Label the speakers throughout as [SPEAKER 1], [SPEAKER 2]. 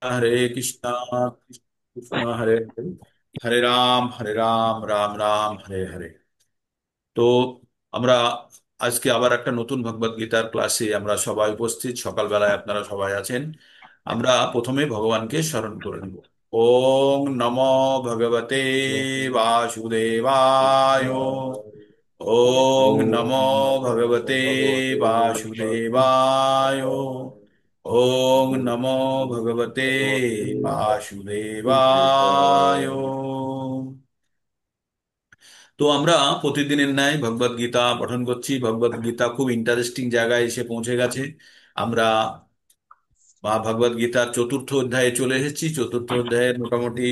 [SPEAKER 1] হরে কৃষ্ণ কৃষ্ণ কৃষ্ণ হরে হরে, হরে রাম হরে রাম রাম রাম হরে হরে। তো আমরা আজকে আবার একটা নতুন ভগবদ গীতার ক্লাসে আমরা সবাই উপস্থিত, সকালবেলায় আপনারা সবাই আছেন। আমরা প্রথমে ভগবানকে স্মরণ করে নেব। ওং নমো ভগবতে বাসুদেবায়। ওং নমো ভগবতে বাসুদেবায়। ওং নমো ভগবতে বাসুদেবায়। তো আমরা প্রতিদিনের ন্যায় ভগবদ গীতা পঠন করছি। ভগবদ গীতা খুব ইন্টারেস্টিং জায়গায় এসে পৌঁছে গেছে। আমরা ভগবদ গীতার চতুর্থ অধ্যায়ে চলে এসেছি। চতুর্থ অধ্যায়ের মোটামুটি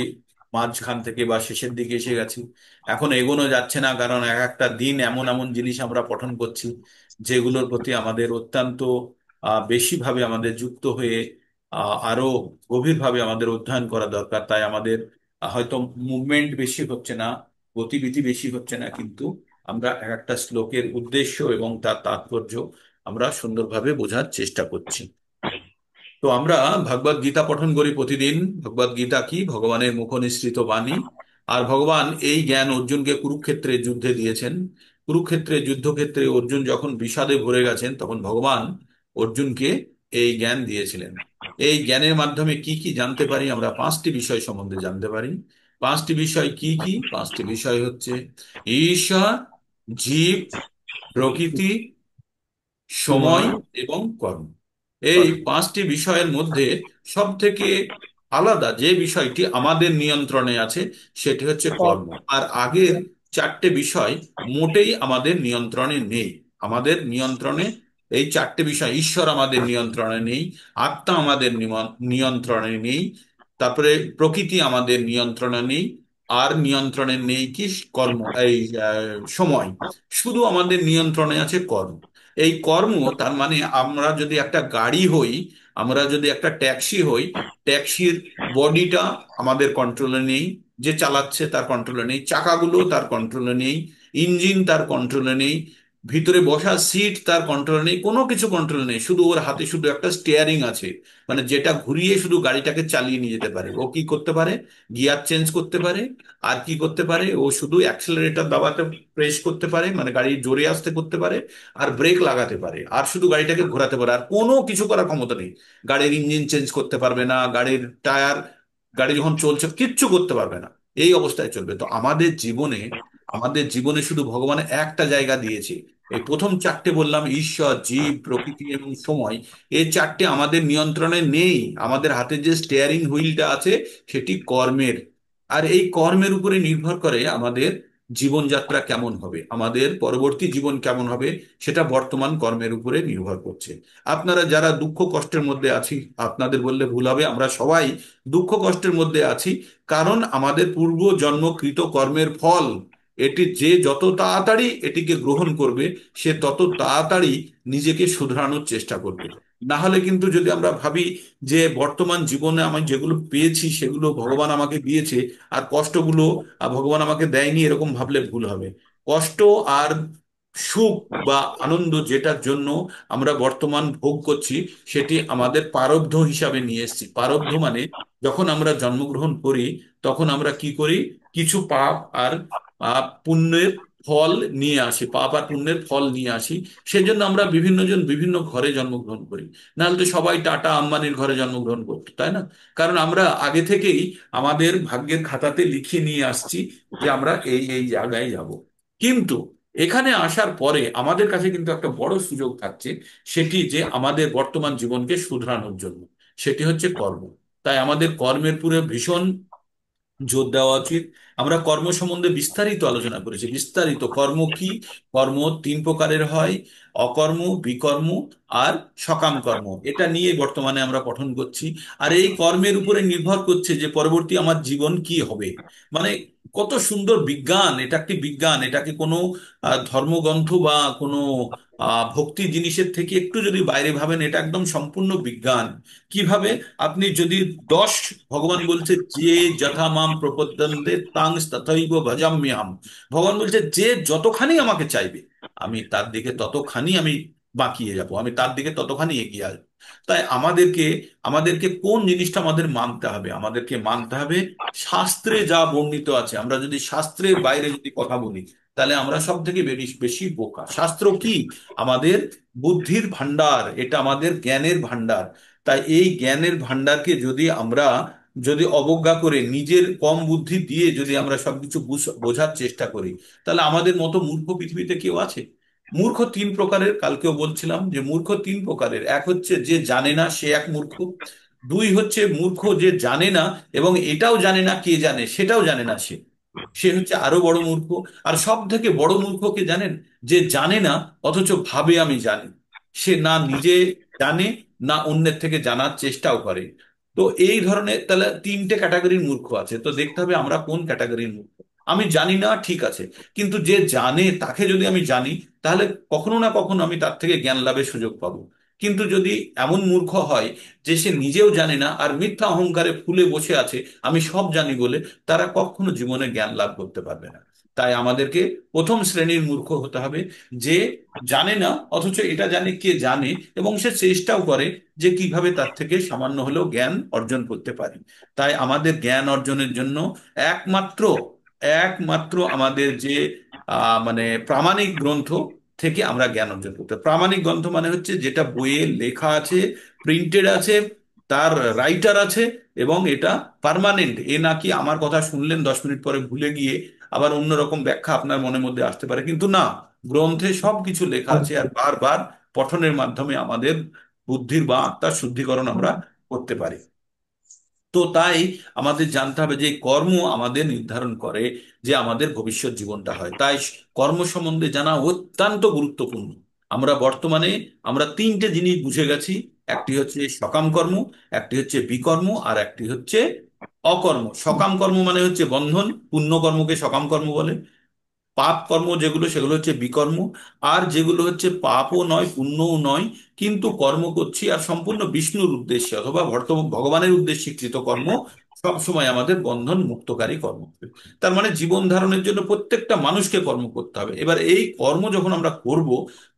[SPEAKER 1] মাঝখান থেকে বা শেষের দিকে এসে গেছি। এখন এগোনো যাচ্ছে না, কারণ এক একটা দিন এমন এমন জিনিস আমরা পঠন করছি যেগুলোর প্রতি আমাদের অত্যন্ত বেশিভাবে আমাদের যুক্ত হয়ে আরো গভীরভাবে আমাদের অধ্যয়ন করা দরকার। তাই আমাদের হয়তো মুভমেন্ট বেশি হচ্ছে না, গতিবিধি বেশি হচ্ছে না, কিন্তু আমরা এক একটা শ্লোকের উদ্দেশ্য এবং তার তাৎপর্য আমরা সুন্দরভাবে বোঝার চেষ্টা করছি। তো আমরা ভগবদ গীতা পঠন করি প্রতিদিন। ভগবদ গীতা কি? ভগবানের মুখ নিঃসৃত বাণী। আর ভগবান এই জ্ঞান অর্জুনকে কুরুক্ষেত্রে যুদ্ধে দিয়েছেন। কুরুক্ষেত্রে যুদ্ধক্ষেত্রে অর্জুন যখন বিষাদে ভরে গেছেন, তখন ভগবান অর্জুনকে এই জ্ঞান দিয়েছিলেন। এই জ্ঞানের মাধ্যমে কি কি জানতে পারি? আমরা পাঁচটি বিষয় সম্বন্ধে জানতে পারি। পাঁচটি বিষয় কি কি? পাঁচটি বিষয় হচ্ছে ঈশ্বর, জীব, প্রকৃতি, সময়
[SPEAKER 2] সময়
[SPEAKER 1] এবং কর্ম। এই
[SPEAKER 2] কর।
[SPEAKER 1] পাঁচটি বিষয়ের মধ্যে সব থেকে আলাদা যে বিষয়টি আমাদের নিয়ন্ত্রণে আছে সেটি হচ্ছে কর্ম। আর আগের চারটে বিষয় মোটেই আমাদের নিয়ন্ত্রণে নেই। আমাদের নিয়ন্ত্রণে এই চারটে বিষয়, ঈশ্বর আমাদের নিয়ন্ত্রণে নেই, আত্মা আমাদের নিয়ন্ত্রণে নেই, তারপরে প্রকৃতি আমাদের নিয়ন্ত্রণে নেই, আর নিয়ন্ত্রণে নেই কি? কর্ম, এই সময়। শুধু আমাদের নিয়ন্ত্রণে আছে কর্ম। এই কর্ম, তার মানে আমরা যদি একটা গাড়ি হই, আমরা যদি একটা ট্যাক্সি হই, ট্যাক্সির বডিটা আমাদের কন্ট্রোলে নেই, যে চালাচ্ছে তার কন্ট্রোলে নেই, চাকাগুলো তার কন্ট্রোলে নেই, ইঞ্জিন তার কন্ট্রোলে নেই, ভিতরে বসা সিট তার কন্ট্রোলে নেই, কোনো কিছু কন্ট্রোলে নেই। শুধু ওর হাতে শুধু একটা স্টিয়ারিং আছে, মানে যেটা ঘুরিয়ে শুধু গাড়িটাকে চালিয়ে নিয়ে যেতে পারে। ও কি করতে পারে? গিয়ার চেঞ্জ করতে পারে। আর কি করতে পারে? ও শুধু অ্যাক্সেলারেটর দাবাতে প্রেস করতে পারে, মানে গাড়ি জোরে আসতে করতে পারে। আর ব্রেক লাগাতে পারে, আর শুধু গাড়িটাকে ঘোরাতে পারে, আর কোনো কিছু করার ক্ষমতা নেই। গাড়ির ইঞ্জিন চেঞ্জ করতে পারবে না, গাড়ির টায়ার, গাড়ি যখন চলছে কিচ্ছু করতে পারবে না। এই অবস্থায় চলবে। তো আমাদের জীবনে শুধু ভগবান একটা জায়গা দিয়েছে। এই প্রথম চারটে বললাম, ঈশ্বর, জীব, প্রকৃতি এবং সময়। এই চারটে আমাদের নিয়ন্ত্রণে নেই। আমাদের হাতে যে স্টিয়ারিং হুইলটা আছে সেটি কর্মের। আর এই কর্মের উপরে নির্ভর করে আমাদের জীবনযাত্রা কেমন হবে, আমাদের পরবর্তী জীবন কেমন হবে, সেটা বর্তমান কর্মের উপরে নির্ভর করছে। আপনারা যারা দুঃখ কষ্টের মধ্যে আছি, আপনাদের বললে ভুল হবে, আমরা সবাই দুঃখ কষ্টের মধ্যে আছি, কারণ আমাদের পূর্ব জন্মকৃত কর্মের ফল। এটি যে যত তাড়াতাড়ি এটিকে গ্রহণ করবে, সে তত তাড়াতাড়ি নিজেকে শুধরানোর চেষ্টা করবে। না হলে কিন্তু যদি আমরা ভাবি যে বর্তমান জীবনে আমি যেগুলো পেয়েছি সেগুলো ভগবান আমাকে দিয়েছে, আর কষ্টগুলো ভগবান আমাকে দেয়নি, এরকম ভাবলে ভুল হবে। কষ্ট আর সুখ বা আনন্দ যেটার জন্য আমরা বর্তমান ভোগ করছি, সেটি আমাদের প্রারব্ধ হিসাবে নিয়ে এসেছি। প্রারব্ধ মানে যখন আমরা জন্মগ্রহণ করি, তখন আমরা কি করি? কিছু পাপ আর পুণ্যের ফল নিয়ে আসি, পাপ আর পুণ্যের ফল নিয়ে আসি। সেজন্য আমরা বিভিন্ন জন বিভিন্ন ঘরে জন্মগ্রহণ করি। নাহলে তো সবাই টাটা আম্বানির ঘরে জন্মগ্রহণ করতো, তাই না? কারণ আমরা আগে থেকেই আমাদের ভাগ্যের খাতাতে লিখিয়ে নিয়ে আসছি যে আমরা এই এই জায়গায় যাব। কিন্তু এখানে আসার পরে আমাদের কাছে কিন্তু একটা বড় সুযোগ থাকছে, সেটি যে আমাদের বর্তমান জীবনকে শুধরানোর জন্য। সেটি হচ্ছে কর্ম। তাই আমাদের কর্মের পুরো ভীষণ জোর দেওয়া উচিত। আমরা কর্ম সম্বন্ধে বিস্তারিত আলোচনা করেছি। বিস্তারিত কর্ম কি? কর্ম তিন প্রকারের হয়: অকর্ম, বিকর্ম আর সকাম কর্ম। এটা নিয়ে বর্তমানে আমরা পঠন করছি। আর এই কর্মের উপরে নির্ভর করছে যে পরবর্তী আমার জীবন কি হবে। মানে কত সুন্দর বিজ্ঞান! এটা একটি বিজ্ঞান, এটাকে কোনো ধর্মগ্রন্থ বা কোনো ভক্তি জিনিসের থেকে একটু যদি বাইরে ভাবেন, এটা একদম সম্পূর্ণ বিজ্ঞান। কিভাবে? আপনি যদি 10, ভগবান বলছে যে যথা মাম প্রপদ্যন্তে তাং তথৈব ভজাম্যহম। ভগবান বলছে যে যতখানি আমাকে চাইবে, আমি তার দিকে ততখানি আমি বাঁকিয়ে যাব, আমি তার দিকে ততখানি এগিয়ে আসবো। তাই আমাদেরকে আমাদেরকে কোন জিনিসটা আমাদের মানতে হবে? আমাদেরকে মানতে হবে শাস্ত্রে যা বর্ণিত আছে। আমরা যদি শাস্ত্রের বাইরে যদি কথা বলি, তাহলে আমরা সব থেকে বেশি বেশি বোকা। শাস্ত্র কি? আমাদের বুদ্ধির ভান্ডার, এটা আমাদের জ্ঞানের ভান্ডার। তাই এই জ্ঞানের ভান্ডারকে যদি আমরা যদি অবজ্ঞা করে নিজের কম বুদ্ধি দিয়ে যদি আমরা সবকিছু বোঝার চেষ্টা করি, তাহলে আমাদের মতো মূর্খ পৃথিবীতে কেউ আছে? মূর্খ তিন প্রকারের, কালকেও বলছিলাম যে মূর্খ তিন প্রকারের। এক হচ্ছে যে জানে না, সে এক মূর্খ। দুই হচ্ছে মূর্খ যে জানে না এবং এটাও জানে না কে জানে, সেটাও জানে না সে, সে হচ্ছে আরো বড় মূর্খ। আর সব থেকে বড় মূর্খ কে জানেন? যে জানে না অথচ ভাবে আমি জানি। সে না নিজে জানে, না অন্যের থেকে জানার চেষ্টাও করে। তো এই ধরনের তাহলে তিনটে ক্যাটাগরির মূর্খ আছে। তো দেখতে হবে আমরা কোন ক্যাটাগরির মূর্খ। আমি জানি না, ঠিক আছে, কিন্তু যে জানে তাকে যদি আমি জানি, তাহলে কখনো না কখনো আমি তার থেকে জ্ঞান লাভের সুযোগ পাবো। কিন্তু যদি এমন মূর্খ হয় যে সে নিজেও জানে না আর মিথ্যা অহংকারে ফুলে বসে আছে আমি সব জানি বলে, তারা কখনো জীবনে জ্ঞান লাভ করতে পারবে না। তাই আমাদেরকে প্রথম শ্রেণীর মূর্খ হতে হবে, যে জানে না অথচ এটা জানে কে জানে, এবং সে চেষ্টাও করে যে কিভাবে তার থেকে সামান্য হলেও জ্ঞান অর্জন করতে পারি। তাই আমাদের জ্ঞান অর্জনের জন্য একমাত্র একমাত্র আমাদের যে মানে প্রামাণিক গ্রন্থ থেকে আমরা জ্ঞান অর্জন করতে হবে। প্রামাণিক গ্রন্থ মানে হচ্ছে যেটা বইয়ে লেখা আছে, প্রিন্টেড আছে, তার রাইটার আছে, এবং এটা পার্মানেন্ট। এ নাকি আমার কথা শুনলেন 10 মিনিট পরে ভুলে গিয়ে আবার অন্যরকম ব্যাখ্যা আপনার মনের মধ্যে আসতে পারে, কিন্তু না, গ্রন্থে সবকিছু লেখা আছে আর বারবার পঠনের মাধ্যমে আমাদের বুদ্ধির বা আত্মার শুদ্ধিকরণ আমরা করতে পারি। তো তাই আমাদের জানতে হবে যে কর্ম আমাদের নির্ধারণ করে যে আমাদের ভবিষ্যৎ জীবনটা হয়। তাই কর্ম সম্বন্ধে জানা অত্যন্ত গুরুত্বপূর্ণ। আমরা বর্তমানে আমরা তিনটে জিনিস বুঝে গেছি। একটি হচ্ছে সকাম কর্ম, একটি হচ্ছে বিকর্ম, আর একটি হচ্ছে অকর্ম। সকাম কর্ম মানে হচ্ছে বন্ধন, পুণ্য কর্মকে সকাম কর্ম বলে। পাপ কর্ম যেগুলো সেগুলো হচ্ছে বিকর্ম। আর যেগুলো হচ্ছে পাপও নয় পুণ্যও নয়, কিন্তু কর্ম করছি আর সম্পূর্ণ বিষ্ণুর উদ্দেশ্যে অথবা ভগবানের উদ্দেশ্যে কৃত কর্ম, সব সময় আমাদের বন্ধন মুক্তকারী কর্ম। তার মানে জীবন ধারণের জন্য প্রত্যেকটা মানুষকে কর্ম করতে হবে। এবার এই কর্ম যখন আমরা করব,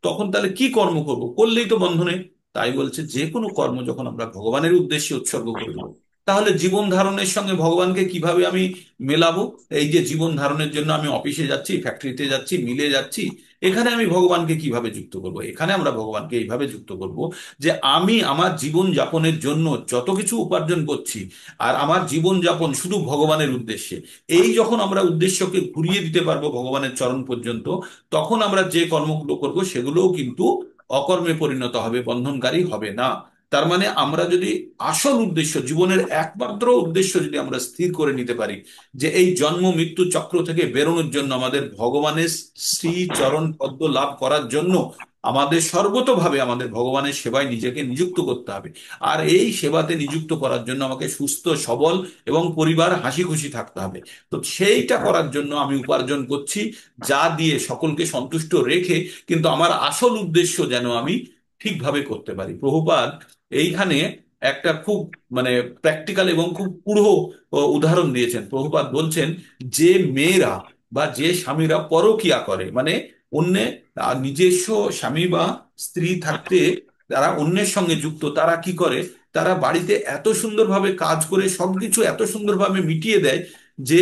[SPEAKER 1] তখন তাহলে কি কর্ম করব? করলেই তো বন্ধনে। তাই বলছে যে কোনো কর্ম যখন আমরা ভগবানের উদ্দেশ্যে উৎসর্গ করব, তাহলে জীবন ধারণের সঙ্গে ভগবানকে কিভাবে আমি মেলাবো? এই যে জীবন ধারণের জন্য আমি অফিসে যাচ্ছি, ফ্যাক্টরিতে যাচ্ছি, মিলে যাচ্ছি, এখানে আমি ভগবানকে কিভাবে যুক্ত করব? এখানে আমরা ভগবানকে এইভাবে যুক্ত করব যে আমি আমার জীবন যাপনের জন্য যত কিছু উপার্জন করছি, আর আমার জীবন যাপন শুধু ভগবানের উদ্দেশ্যে। এই যখন আমরা উদ্দেশ্যকে ঘুরিয়ে দিতে পারবো ভগবানের চরণ পর্যন্ত, তখন আমরা যে কর্মগুলো করব সেগুলোও কিন্তু অকর্মে পরিণত হবে, বন্ধনকারী হবে না। তার মানে আমরা যদি আসল উদ্দেশ্য, জীবনের একমাত্র উদ্দেশ্য যদি আমরা স্থির করে নিতে পারি যে এই জন্ম মৃত্যু চক্র থেকে বেরোনোর জন্য আমাদের ভগবানের শ্রী চরণ পদ্ম লাভ করার জন্য আমাদের সর্বতোভাবে আমাদের ভগবানের সেবায় নিজেকে নিযুক্ত করতে হবে। আর এই সেবাতে নিযুক্ত করার জন্য আমাকে সুস্থ সবল এবং পরিবার হাসি খুশি থাকতে হবে। তো সেইটা করার জন্য আমি উপার্জন করছি, যা দিয়ে সকলকে সন্তুষ্ট রেখে, কিন্তু আমার আসল উদ্দেশ্য যেন আমি ঠিকভাবে করতে পারি। প্রভুপাদ এইখানে একটা খুব মানে প্র্যাকটিক্যাল এবং খুব পুরো উদাহরণ দিয়েছেন। প্রভুপাদ বলছেন যে মেয়েরা বা যে স্বামীরা পরকিয়া করে, মানে অন্যে নিজস্ব স্বামী বা স্ত্রী থাকতে তারা অন্যের সঙ্গে যুক্ত, তারা কি করে? তারা বাড়িতে এত সুন্দরভাবে কাজ করে সবকিছু এত সুন্দরভাবে মিটিয়ে দেয় যে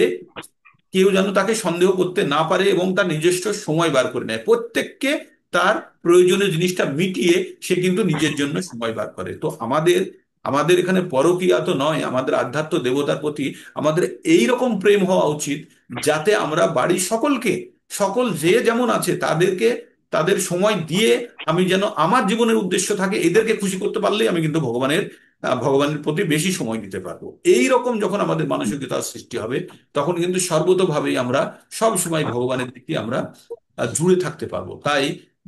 [SPEAKER 1] কেউ যেন তাকে সন্দেহ করতে না পারে, এবং তার নিজস্ব সময় বার করে নেয় প্রত্যেককে। তার প্রয়োজনীয় জিনিসটা মিটিয়ে সে কিন্তু নিজের জন্য সময় বার করে। তো আমাদের আমাদের এখানে পরকীয়া তো নয়, আমাদের আধ্যাত্ম দেবতার প্রতি আমাদের এই রকম প্রেম হওয়া উচিত, যাতে আমরা বাড়ির সকলকে, সকল যে যেমন আছে তাদেরকে তাদের সময় দিয়ে আমি যেন আমার জীবনের উদ্দেশ্য থাকে এদেরকে খুশি করতে পারলেই আমি কিন্তু ভগবানের প্রতি বেশি সময় দিতে পারবো। এই রকম যখন আমাদের মানসিকতার সৃষ্টি হবে, তখন কিন্তু সর্বতোভাবেই আমরা সব সময় ভগবানের দিকে আমরা জুড়ে থাকতে পারবো। তাই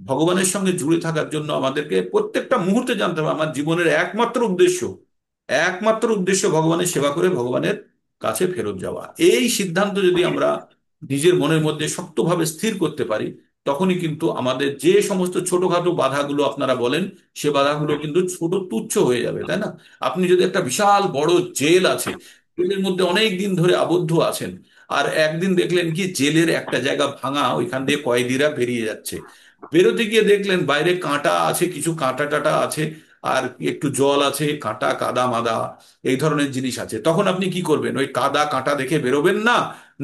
[SPEAKER 1] ভগবানের সঙ্গে জুড়ে থাকার জন্য আমাদেরকে প্রত্যেকটা মুহূর্তে জানতে হবে আমার জীবনের একমাত্র উদ্দেশ্য ভগবানের সেবা করে ভগবানের কাছে ফেরত যাওয়া। এই সিদ্ধান্ত যদি আমরা নিজের মনের মধ্যে শক্তভাবে স্থির করতে পারি, তখনই কিন্তু আমাদের যে সমস্ত ছোটখাটো বাধাগুলো আপনারা বলেন, সে বাধাগুলো কিন্তু ছোট তুচ্ছ হয়ে যাবে, তাই না? আপনি যদি একটা বিশাল বড় জেল আছে, জেলের মধ্যে অনেক দিন ধরে আবদ্ধ আছেন, আর একদিন দেখলেন কি জেলের একটা জায়গা ভাঙা, ওইখান দিয়ে কয়েদিরা বেরিয়ে যাচ্ছে, বেরোতে গিয়ে দেখলেন বাইরে কাঁটা আছে, কিছু কাঁটা টাটা আছে, আর একটু জল আছে, কাঁটা কাদা মাদা এই ধরনের জিনিস আছে, তখন আপনি কি করবেন? ওই কাদা কাঁটা দেখে বেরোবেন না,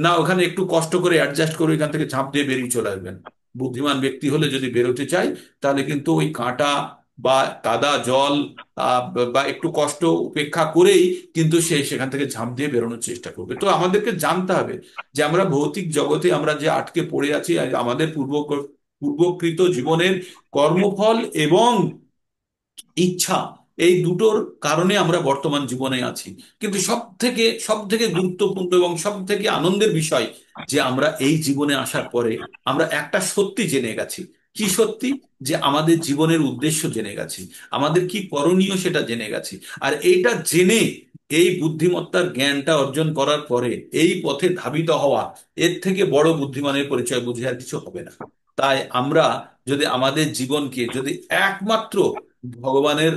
[SPEAKER 1] না ওখানে একটু কষ্ট করে অ্যাডজাস্ট করে ওইখান থেকে ঝাঁপ দিয়ে বেরিয়ে চলে আসবেন? বুদ্ধিমান ব্যক্তি হলে যদি বেরোতে চায়, তাহলে কিন্তু ওই কাঁটা বা কাদা জল বা একটু কষ্ট উপেক্ষা করেই কিন্তু সে সেখান থেকে ঝাঁপ দিয়ে বেরোনোর চেষ্টা করবে। তো আমাদেরকে জানতে হবে যে আমরা ভৌতিক জগতে আমরা যে আটকে পড়ে আছি, আর আমাদের পূর্বকৃত জীবনের কর্মফল এবং ইচ্ছা, এই দুটোর কারণে আমরা বর্তমান জীবনে আছি। কিন্তু সব থেকে গুরুত্বপূর্ণ এবং সব থেকে আনন্দের বিষয় যে আমরা এই জীবনে আসার পরে আমরা একটা সত্যি জেনে গেছি। কি সত্যি? যে আমাদের জীবনের উদ্দেশ্য জেনে গেছি, আমাদের কি করণীয় সেটা জেনে গেছি। আর এইটা জেনে এই বুদ্ধিমত্তার জ্ঞানটা অর্জন করার পরে এই পথে ধাবিত হওয়া, এর থেকে বড় বুদ্ধিমানের পরিচয় বুঝে আর কিছু হবে না। তাই আমরা যদি আমাদের জীবনকে যদি একমাত্র ভগবানের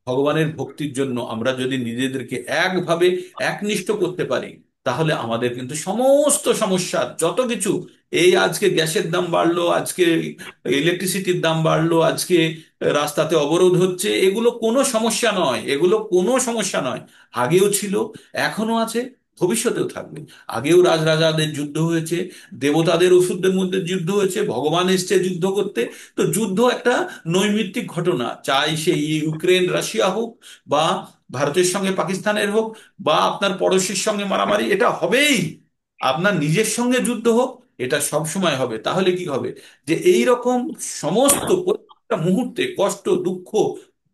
[SPEAKER 1] ভগবানের ভক্তির জন্য আমরা যদি নিজেদেরকে একভাবে একনিষ্ঠ করতে পারি, তাহলে আমাদের কিন্তু সমস্ত সমস্যার যত কিছু, এই আজকে গ্যাসের দাম বাড়লো, আজকে ইলেকট্রিসিটির দাম বাড়লো, আজকে রাস্তাতে অবরোধ হচ্ছে, এগুলো কোনো সমস্যা নয়, এগুলো কোনো সমস্যা নয়। আগেও ছিল, এখনো আছে, ভবিষ্যতেও থাকবে। আগেও রাজরাজাদের যুদ্ধ হয়েছে, দেবতাদের ওষুধের মধ্যে যুদ্ধ হয়েছে, ভগবান এসছে যুদ্ধ করতে। তো যুদ্ধ একটা নৈমিত্তিক ঘটনা, চাই সে ইউক্রেন রাশিয়া হোক, বা ভারতের সঙ্গে পাকিস্তানের হোক, বা আপনার পড়োশির সঙ্গে মারামারি, এটা হবেই। আপনার নিজের সঙ্গে যুদ্ধ হোক, এটা সব সময় হবে। তাহলে কি হবে? যে এই রকম সমস্ত প্রত্যেকটা মুহূর্তে কষ্ট দুঃখ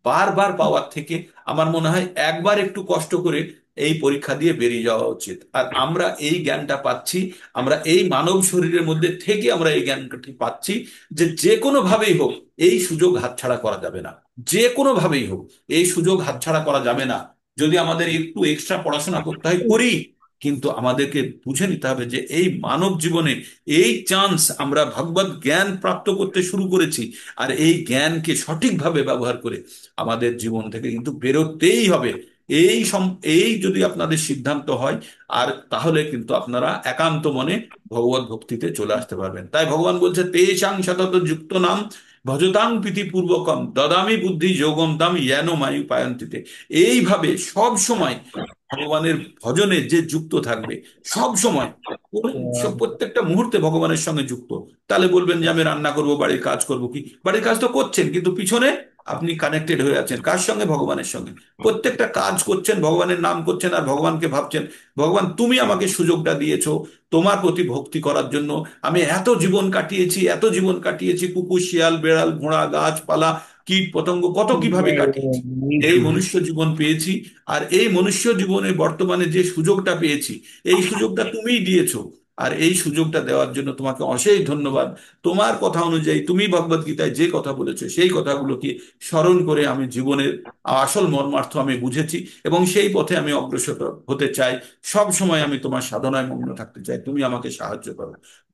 [SPEAKER 1] বারবার পাওয়ার থেকে আমার মনে হয় একবার একটু কষ্ট করে এই পরীক্ষা দিয়ে বেরিয়ে যাওয়া উচিত। আর আমরা এই জ্ঞানটা পাচ্ছি, আমরা এই মানব শরীরের মধ্যে থেকে আমরা এই জ্ঞানটি পাচ্ছি যে যে কোনো ভাবেই হোক এই সুযোগ হাতছাড়া করা যাবে না। যে কোনো ভাবেই হোক এই সুযোগ হাতছাড়া করা যাবে না। যদি আমাদের একটু এক্সট্রা পড়াশোনা করতে হয় করি, কিন্তু আমাদেরকে বুঝে নিতে হবে যে এই মানব জীবনে এই চান্স আমরা ভগবত জ্ঞান প্রাপ্ত করতে শুরু করেছি। আর এই জ্ঞানকে সঠিকভাবে ব্যবহার করে আমাদের জীবন থেকে কিন্তু বেরোতেই হবে। এই যদি আপনাদের সিদ্ধান্ত হয়, আর তাহলে কিন্তু আপনারা একান্ত মনে ভগবত ভক্তিতে চলে আসতে পারবেন। তাই ভগবান বলছে, তেষাং সতত যুক্ত নাম ভজতাং প্রীতি পূর্বকম দদামি বুদ্ধি যোগম তাম জ্ঞান মায়ু পায়ন্তিতে। এইভাবে সব সময় ভগবানের ভজনে যে যুক্ত থাকবে, সব সময় প্রত্যেকটা মুহূর্তে ভগবানের সঙ্গে যুক্ত, তাহলে বলবেন যে আমি রান্না করব, বাড়ির কাজ করব, কি বাড়ির কাজ তো করছেন, কিন্তু পিছনে আপনি কানেক্টেড হয়ে আছেন কার সঙ্গে? ভগবানের সঙ্গে। প্রত্যেকটা কাজ করছেন, ভগবানের নাম করছেন, আর ভগবানকে ভাবছেন, ভগবান তুমি আমাকে সুযোগটা দিয়েছো তোমার প্রতি ভক্তি করার জন্য। আমি এত জীবন কাটিয়েছি, এত জীবন কাটিয়েছি, কুকুর শিয়াল বেড়াল ঘোড়া গাছপালা কীট পতঙ্গ কত কিভাবে কাটিয়েছি, এই মনুষ্য জীবন পেয়েছি। আর এই মনুষ্য জীবনে বর্তমানে যে সুযোগটা পেয়েছি, এই সুযোগটা তুমিই দিয়েছো। আর এই সুযোগটা দেওয়ার জন্য তোমাকে অশেষ ধন্যবাদ। তোমার কথা অনুযায়ী তুমি ভগবদ গীতায় যে কথা বলেছো সেই কথাগুলোকে স্মরণ করে আমি জীবনের আসল মর্মার্থ আমি বুঝেছি, এবং সেই পথে আমি অগ্রসর হতে চাই। সব সময় আমি তোমার সাধনায় মগ্ন থাকতে চাই, তুমি আমাকে সাহায্য করো।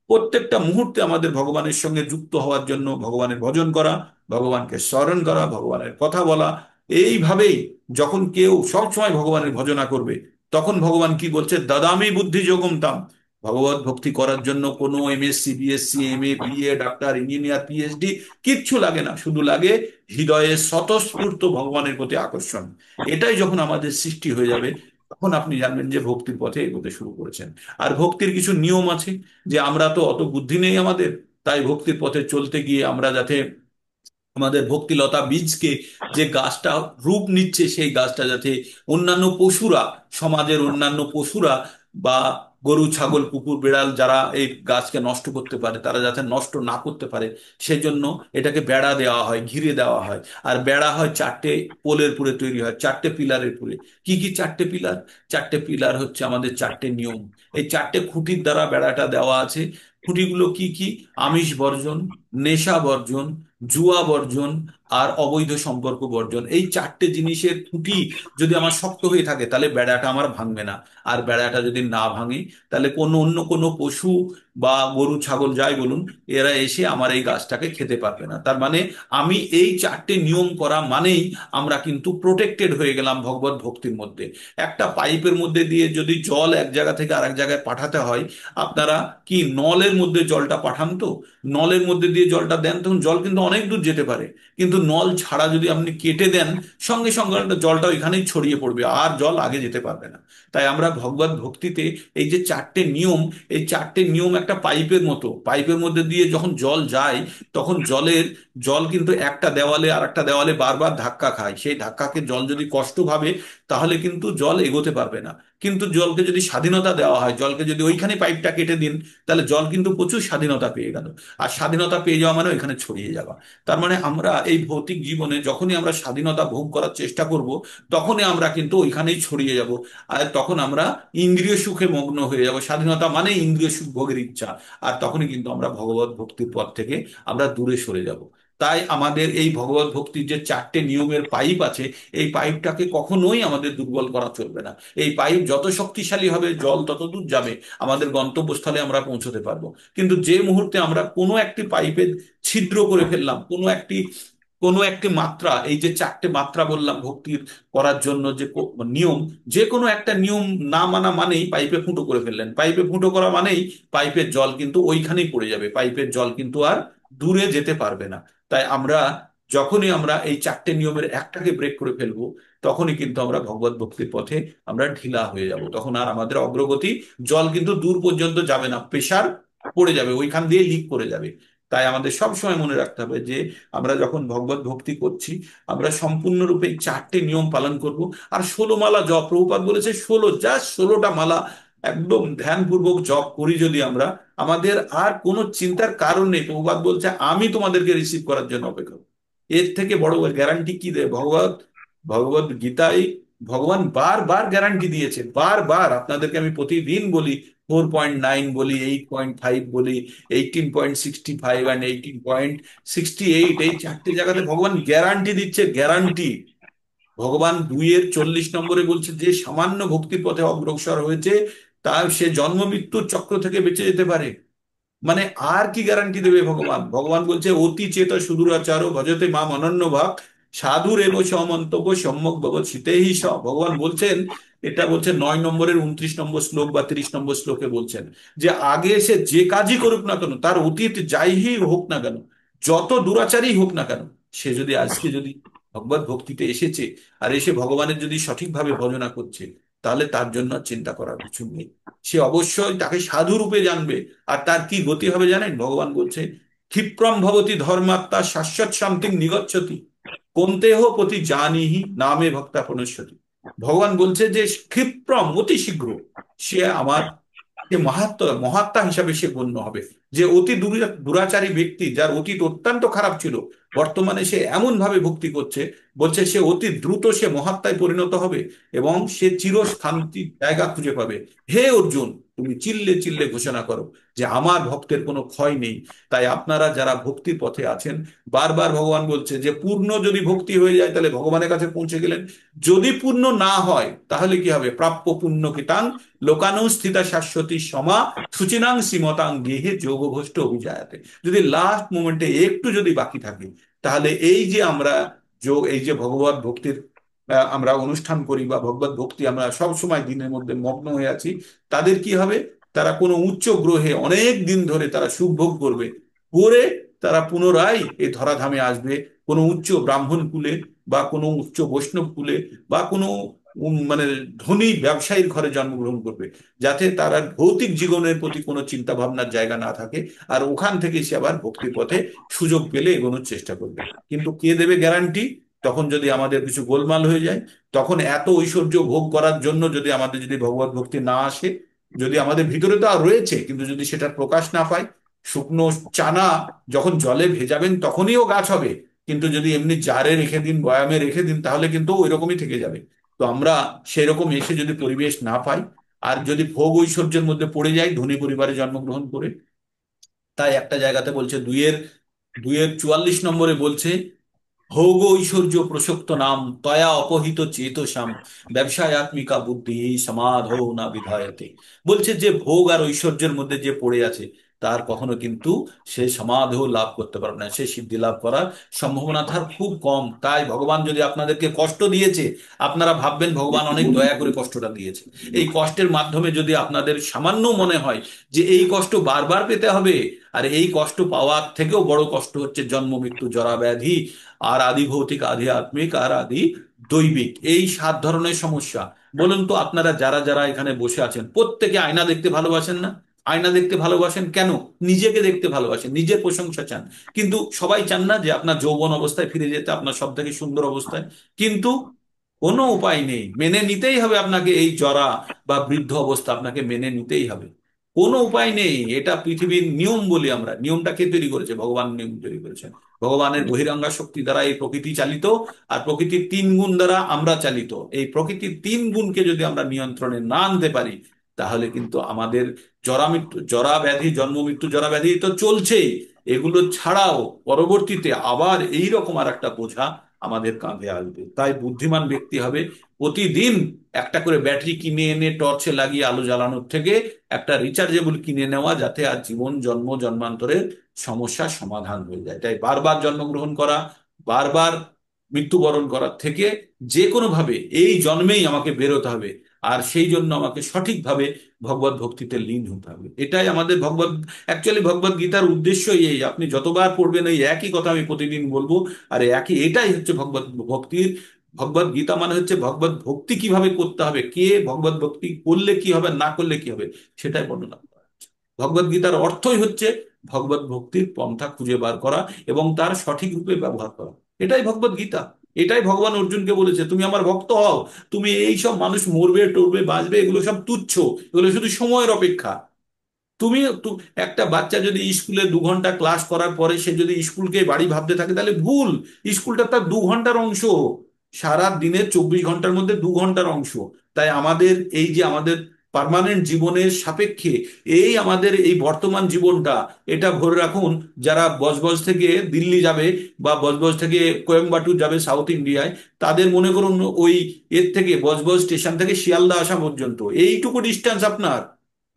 [SPEAKER 1] প্রত্যেকটা মুহূর্তে আমাদের ভগবানের সঙ্গে যুক্ত হওয়ার জন্য ভগবানের ভজন করা, ভগবানকে স্মরণ করা, ভগবানের কথা বলা, এইভাবেই যখন কেউ সব সময় ভগবানের ভজনা করবে, তখন ভগবান কি বলছে? দাদামি বুদ্ধি যোগম তাম। ভগবত ভক্তি করার জন্য কোনো MSc BSc MA BA doctor engineer PhD কিচ্ছু লাগে না, শুধু লাগে হৃদয়ে স্বতঃস্ফূর্ত ভগবানের প্রতি আকর্ষণ। এটাই যখন আমাদের সৃষ্টি হয়ে যাবে, তখন আপনি জানবেন যে ভক্তির পথে এগোতে শুরু করেছেন। আর ভক্তির কিছু নিয়ম আছে, যে আমরা তো অত বুদ্ধি নেই আমাদের, তাই ভক্তির পথে চলতে গিয়ে আমরা যাতে আমাদের ভক্তিলতা বীজকে, যে গাছটা রূপ নিচ্ছে সেই গাছটা যাতে অন্যান্য পশুরা, সমাজের অন্যান্য পশুরা বা গরু ছাগল কুকুর বিড়াল যারা এই গাছকে নষ্ট করতে পারে, তারা যাতে নষ্ট না করতে পারে, সেজন্য এটাকে বেড়া দেওয়া হয়, ঘিরে দেওয়া হয়। আর বেড়া হয় চারটে পোলের পুরে তৈরি হয়, চারটে পিলারের পুরে। কি কি চারটে পিলার? চারটে পিলার হচ্ছে আমাদের চারটে নিয়ম। এই চারটে খুঁটির দ্বারা বেড়াটা দেওয়া আছে। খুঁটিগুলো কি কি? আমিষ বর্জন, নেশা বর্জন, জুয়া বর্জন, আর অবৈধ সম্পর্ক বর্জন। এই চারটে জিনিসের খুঁটি যদি আমার শক্ত হয়ে থাকে, তাহলে বেড়াটা আমার ভাঙবে না। আর বেড়াটা যদি না ভাঙে, তাহলে অন্য কোনো পশু বা গরু ছাগল যাই বলুন, এরা এসে আমার এই গাছটাকে খেতে পারবে না। তার মানে আমি এই চারটে নিয়ম করা মানেই আমরা কিন্তু প্রোটেক্টেড হয়ে গেলাম ভগবত ভক্তির মধ্যে। একটা পাইপের মধ্যে দিয়ে যদি জল এক জায়গা থেকে আরেক জায়গায় পাঠাতে হয়, আপনারা কি নলের মধ্যে জলটা পাঠান? তো নলের মধ্যে দিয়ে জলটা দেন, তখন জল কিন্তু অনেক দূর যেতে পারে, কিন্তু নল ছাড়া যদি আপনি কেটে দেন, সঙ্গে সঙ্গে জলটা ওইখানেই ছড়িয়ে পড়বে, আর জল আগে যেতে পারবে না। তাই আমরা ভগবত ভক্তিতে এই যে চারটে নিয়ম, এই চারটে নিয়ম একটা পাইপের মতো, পাইপের মধ্যে দিয়ে যখন জল যায়, তখন জল কিন্তু একটা দেওয়ালে আর একটা দেওয়ালে বারবার ধাক্কা খায়। সেই ধাক্কাকে জল যদি কষ্ট ভাবে, তাহলে কিন্তু জল এগোতে পারবে না। কিন্তু জলকে যদি স্বাধীনতা দেওয়া হয়, জলকে যদি ওইখানে পাইপটা কেটে দিন, তাহলে জল কিন্তু প্রচুর স্বাধীনতা পেয়ে গেল। আর স্বাধীনতা পেয়ে যাওয়া মানে ওইখানে ছড়িয়ে যাওয়া। তার মানে আমরা এই ভৌতিক জীবনে যখনই আমরা স্বাধীনতা ভোগ করার চেষ্টা করব, তখনই আমরা কিন্তু ওইখানেই ছড়িয়ে যাব। আর তখন আমরা ইন্দ্রিয় সুখে মগ্ন হয়ে যাব। স্বাধীনতা মানে ইন্দ্রিয় সুখ ভোগের ইচ্ছা। আর তখনই কিন্তু আমরা ভগবত ভক্তির পথ থেকে আমরা দূরে সরে যাব। তাই আমাদের এই ভগবত ভক্তির যে চারটে নিয়মের পাইপ আছে, এই পাইপটাকে কখনোই আমাদের দুর্বল করা চলবে না। এই পাইপ যত শক্তিশালী হবে, জল তত দূর যাবে, আমাদের গন্তব্যস্থলে আমরা পৌঁছতে পারবো। কিন্তু যে মুহূর্তে আমরা কোনো একটি পাইপে ছিদ্র করে ফেললাম, কোনো একটি মাত্রা, এই যে চারটে মাত্রা বললাম ভক্তির করার জন্য যে নিয়ম, যে কোনো একটা নিয়ম না মানা মানেই পাইপে ফুটো করে ফেললেন। পাইপে ফুটো করা মানেই পাইপের জল কিন্তু ওইখানেই পড়ে যাবে, পাইপের জল কিন্তু আর দূরে যেতে পারবে না। তাই যখনই আমরা এই চারটে নিয়মের একটাকে ব্রেক করে ফেলবো, তখনই কিন্তু আমরা ভগবত ভক্তির পথে আমরা ঢিলা হয়ে যাব। তখন আর আমাদের অগ্রগতি, জল কিন্তু দূর পর্যন্ত যাবে না, প্রেসার পড়ে যাবে, ওইখান দিয়ে লিক করে যাবে। তাই আমাদের সব সময় মনে রাখতে হবে যে আমরা যখন ভগবত ভক্তি করছি, আমরা সম্পূর্ণরূপে এই চারটে নিয়ম পালন করব। আর 16 মালা জপ, প্রভুপাদ বলেছে 16টা মালা একদম ধ্যানপূর্বক জপ করি যদি আমরা, আমাদের আর কোনো চিন্তার কারণ নেই। প্রভুপাদ বলছে আমি তোমাদেরকে রিসিভ করার জন্য অপেক্ষা করছি। এর থেকে বড় গ্যারান্টি কি দেয় ভগবত গীতায়? ভগবান বারবার গ্যারান্টি দিয়েছে, বারবার। আপনাদেরকে আমি প্রতিদিন বলি, 4.9 বলি, 8.5 বলি, 18.65 অ্যান্ড 18.68, এই চারটে জায়গাতে ভগবান গ্যারান্টি দিচ্ছে, গ্যারান্টি। ভগবান 2-40 নম্বরে বলছে যে সামান্য ভক্তির পথে অগ্রসর হয়েছে, তার সে জন্ম মৃত্যুর চক্র থেকে বেঁচে যেতে পারে। মানে আর কি গ্যারান্টি দেবে ভগবান? ভগবান বলছে অতি চেত সুদূরাচারো ভজতে মাম অনন্য ভাব, সাধুর এব সমন্তব্য সম্যক ভগৎ শীতেহি স। ভগবান বলছেন, এটা বলছে 9 নম্বরের 29 নম্বর শ্লোক বা 30 নম্বর শ্লোকে বলছেন, যে আগে সে যে কাজই করুক না কেন, তার অতীত যাই হোক না কেন, যত দুরাচারই হোক না কেন, সে যদি আজকে যদি ভগবত ভক্তিতে এসেছে, আর এসে ভগবানের যদি সঠিকভাবে ভজনা করছে, তাহলে তার জন্য আর চিন্তা করার কিছু নেই। সে অবশ্যই তাকে সাধু রূপে জানবে। আর তার কি গতি হবে জানেন? ভগবান বলছে, ক্ষিপ্রম ভবতি ধর্মাত্মা শাশ্বত শান্তিং নিগচ্ছতি, কোন্তেহ প্রতি জানিহি নামে ভক্তা প্রণশ্যতি। ভগবান বলছে যে ক্ষিপ্রম, অতি শীঘ্র সে আমার, সে মহাত্মা হিসাবে সে গণ্য হবে। যে অতি দুরাচারী ব্যক্তি, যার অতীত অত্যন্ত খারাপ ছিল, বর্তমানে সে এমন ভাবে ভক্তি করছে, বলছে সে অতি দ্রুত সে মহাত্মায় পরিণত হবে, এবং সে চিরশান্তির জায়গা খুঁজে পাবে। হে অর্জুন, তুমি চিল্লে চিল্লে ঘোষণা করো যে আমার ভক্তের কোনো ক্ষয় নেই। তাই আপনারা যারা ভক্তির পথে আছেন, বারবার ভগবান বলছে যে পূর্ণ যদি ভক্তি হয়ে যায়, তাহলে ভগবানের কাছে পৌঁছে গেলেন। যদি পূর্ণ না হয়, তাহলে কি হবে? প্রাপ্য পুণ্য কৃতাং লোকানৌ স্থিতা শাশ্বতী সমা সুচিনাং শ্রীমতাং গেহে যোগভ্রষ্ট অভিজায়াতে। যদি লাস্ট মোমেন্টে একটু যদি বাকি থাকে, তাহলে এই যে ভগবত ভক্তির আমরা অনুষ্ঠান করি, বা ভগবত ভক্তি আমরা সব সময় দিনের মধ্যে মগ্ন হয়ে আছি, তাদের কি হবে? তারা কোনো উচ্চ গ্রহে অনেক দিন ধরে তারা সুখ ভোগ করবে, করে তারা পুনরায় এই ধরাধামে আসবে, কোনো উচ্চ ব্রাহ্মণ কুলে, বা কোনো উচ্চ বৈষ্ণব কুলে, বা কোনো মানে ধনী ব্যবসায়ীর ঘরে জন্মগ্রহণ করবে, যাতে তার আর ভৌতিক জীবনের প্রতি কোনো চিন্তা ভাবনার জায়গা না থাকে। আর ওখান থেকে সে আবার ভক্তির পথে সুযোগ পেলে এগোনোর চেষ্টা করবে। কিন্তু কে দেবে গ্যারান্টি? তখন যদি আমাদের কিছু গোলমাল হয়ে যায়, তখন এত ঐশ্বর্য ভোগ করার জন্য যদি ভগবত ভক্তি না আসে, যদি আমাদের ভিতরে তো আর রয়েছে, কিন্তু যদি সেটার প্রকাশ না পায়, শুকনো চানা যখন জলে ভেজাবেন তখনই ও গাছ হবে, কিন্তু যদি এমনি জারে রেখে দিন, বয়ামে রেখে দিন, তাহলে কিন্তু ওই রকমই থেকে যাবে। তো আমরা সেরকম এসে যদি পরিবেশ না পাই, আর যদি ভোগ ঐশ্বর্যের মধ্যে পড়ে যাই ধনী পরিবারে জন্মগ্রহণ করে, তাই একটা জায়গাতে বলছে, 2-44 নম্বরে বলছে, ভোগ ঐশ্বর্য প্রসক্ত নাম তয়া অপহিত চেতসাম ব্যবসায়াত্মিকা বুদ্ধি সমাধৌ না বিধায়তে। বলছে যে ভোগ আর ঐশ্বর্যের মধ্যে যে পড়ে আছে, তার কখনো কিন্তু সে সমাধিও লাভ করতে পারবে না, সে সিদ্ধি লাভ করার সম্ভাবনা তার খুব কম। তাই ভগবান যদি আপনাদেরকে কষ্ট দিয়েছে, আপনারা ভাববেন ভগবান অনেক দয়া করে কষ্টটা দিয়েছে। এই কষ্টের মাধ্যমে যদি আপনাদের সামান্য মনে হয় যে এই কষ্ট বারবার পেতে হবে, আর এই কষ্ট পাওয়ার থেকেও বড় কষ্ট হচ্ছে জন্ম মৃত্যু জরা ব্যাধি, আর আদি ভৌতিক আদি আত্মিক আর আদি দৈবিক, এই 7 ধরনের সমস্যা। বলুন তো, আপনারা যারা যারা এখানে বসে আছেন প্রত্যেকে আয়না দেখতে ভালোবাসেন না? আয়না দেখতে ভালোবাসেন কেন? নিজেকে দেখতে ভালোবাসেন, নিজের প্রশংসা চান। কিন্তু সবাই চান না যে আপনার যৌবন অবস্থায় ফিরে যেতে, আপনার সব থেকে সুন্দর অবস্থায়? কিন্তু কোনো উপায় নেই, মেনে নিতেই হবে আপনাকে এই জরা বা বৃদ্ধ অবস্থা, আপনাকে মেনে নিতেই হবে। কোনো উপায় নেই, এটা পৃথিবীর নিয়ম বলি আমরা। নিয়মটা কে তৈরি করেছে? ভগবান নিয়ম তৈরি করেছেন। ভগবানের বহিরঙ্গা শক্তি দ্বারা এই প্রকৃতি চালিত, আর প্রকৃতির 3 গুণ দ্বারা আমরা চালিত। এই প্রকৃতির 3 গুণকে যদি আমরা নিয়ন্ত্রণে না আনতে পারি, তাহলে কিন্তু আমাদের জরা মৃত্যু জরা ব্যাধি, জন্ম মৃত্যু জরা ব্যাধি তো চলছেই, এগুলো ছাড়াও পরবর্তীতে আবার এই রকম আর একটা বোঝা আমাদের কাঁধে আসবে। তাই বুদ্ধিমান ব্যক্তি হবে প্রতিদিন একটা করে ব্যাটারি কিনে এনে টর্চে লাগিয়ে আলো জ্বালানোর থেকে একটা রিচার্জেবল কিনে নেওয়া, যাতে আর জীবন জন্ম জন্মান্তরের সমস্যার সমাধান হয়ে যায়। তাই বারবার জন্মগ্রহণ করা, বারবার মৃত্যুবরণ করার থেকে যে কোনো ভাবে এই জন্মেই আমাকে বেরোতে হবে, আর সেই জন্য আমাকে সঠিকভাবে ভগবত ভক্তিতে লীন হতে হবে। এটাই আমাদের ভগবত, অ্যাকচুয়ালি ভগবত গীতার উদ্দেশ্যই এই। আপনি যতবার পড়বেন এই একই কথা আমি প্রতিদিন বলবো। আর একই, এটাই হচ্ছে ভগবত ভক্তির, ভগবত গীতা মানে হচ্ছে ভগবত ভক্তি কিভাবে করতে হবে, কে ভগবত ভক্তি করলে কি হবে, না করলে কি হবে, সেটাই বর্ণনা করা হচ্ছে। ভগবত গীতার অর্থই হচ্ছে ভগবত ভক্তির পন্থা খুঁজে বার করা এবং তার সঠিক রূপে ব্যবহার করা। এটাই ভগবত গীতা। এটাই ভগবান অর্জুনকে বলেছে, তুমি আমার ভক্ত হও। তুমি এই সব মানুষ মরবে টরবে বাঁচবে এগুলো সব তুচ্ছ, এগুলো শুধু সময়ের অপেক্ষা। তুমি একটা বাচ্চা যদি স্কুলে 2 ঘন্টা ক্লাস করার পরে সে যদি স্কুলকে বাড়ি ভাবতে থাকে, তাহলে ভুল। স্কুলটা তার 2 ঘন্টার অংশ, সারা দিনের 24 ঘন্টার মধ্যে 2 ঘন্টার অংশ। তাই আমাদের এই যে আমাদের পার্মানেন্ট জীবনের সাপেক্ষে এই আমাদের এই বর্তমান জীবনটা, এটা ভরে রাখুন। যারা বজবজ থেকে দিল্লি যাবে বা বজবজ থেকে কোয়েম্বাটুর যাবে সাউথ ইন্ডিয়ায়, তাদের মনে করুন ওই এর থেকে বজবজ স্টেশন থেকে শিয়ালদা আসা পর্যন্ত এইটুকু ডিস্টেন্স আপনার।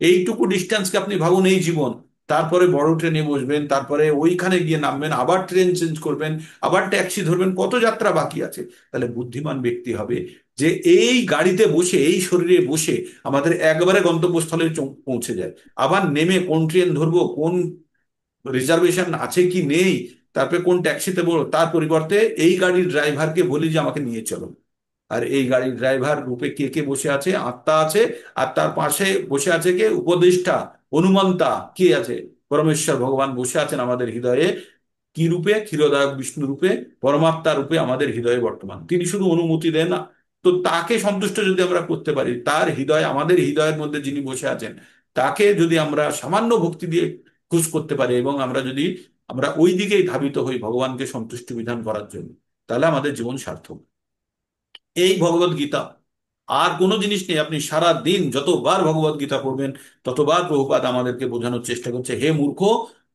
[SPEAKER 1] এইটুকু ডিস্টেন্সকে আপনি ভাবুন এই জীবন। তারপরে বড় ট্রেনে বসবেন, তারপরে ওইখানে গিয়ে নামবেন, আবার ট্রেন চেঞ্জ করবেন, আবার ট্যাক্সি ধরবেন, কত যাত্রা বাকি আছে। তাহলে বুদ্ধিমান ব্যক্তি হবে যে এই গাড়িতে বসে, এই শরীরে বসে আমাদের একবারে গন্তব্যস্থলে পৌঁছে যায়। আবার নেমে কোন ট্রেন ধরবো, কোন রিজার্ভেশন আছে কি নেই, তারপরে কোন ট্যাক্সিতে বলবো, তার পরিবর্তে এই গাড়ির ড্রাইভারকে বলি যে আমাকে নিয়ে চলো। আর এই গাড়ির ড্রাইভার রূপে কে কে বসে আছে? আত্মা আছে। আর তার পাশে বসে আছে কে? উপদেষ্টা, অনুমন্তা কে আছে? পরমেশ্বর ভগবান বসে আছেন আমাদের হৃদয়ে। কি রূপে? ক্ষীরোদায়ক বিষ্ণু রূপে, পরমাত্মা রূপে আমাদের হৃদয়ে বর্তমান। তিনি শুধু অনুমতি দেন না, তো তাকে সন্তুষ্ট যদি আমরা করতে পারি, তার হৃদয়, আমাদের হৃদয়ের মধ্যে যিনি বসে আছেন, তাকে যদি আমরা সামান্য ভক্তি দিয়ে খুশ করতে পারি, এবং আমরা যদি আমরা ওই দিকেই ধাবিত হই ভগবানকে সন্তুষ্টি বিধান করার জন্য, তাহলে আমাদের জীবন সার্থক। এই ভগবত গীতা, আর কোনো জিনিস নেই। আপনি সারা দিন যতবার ভগবত গীতা পড়বেন, ততবার প্রভুপাদ আমাদেরকে বোঝানোর চেষ্টা করছে, হে মূর্খ,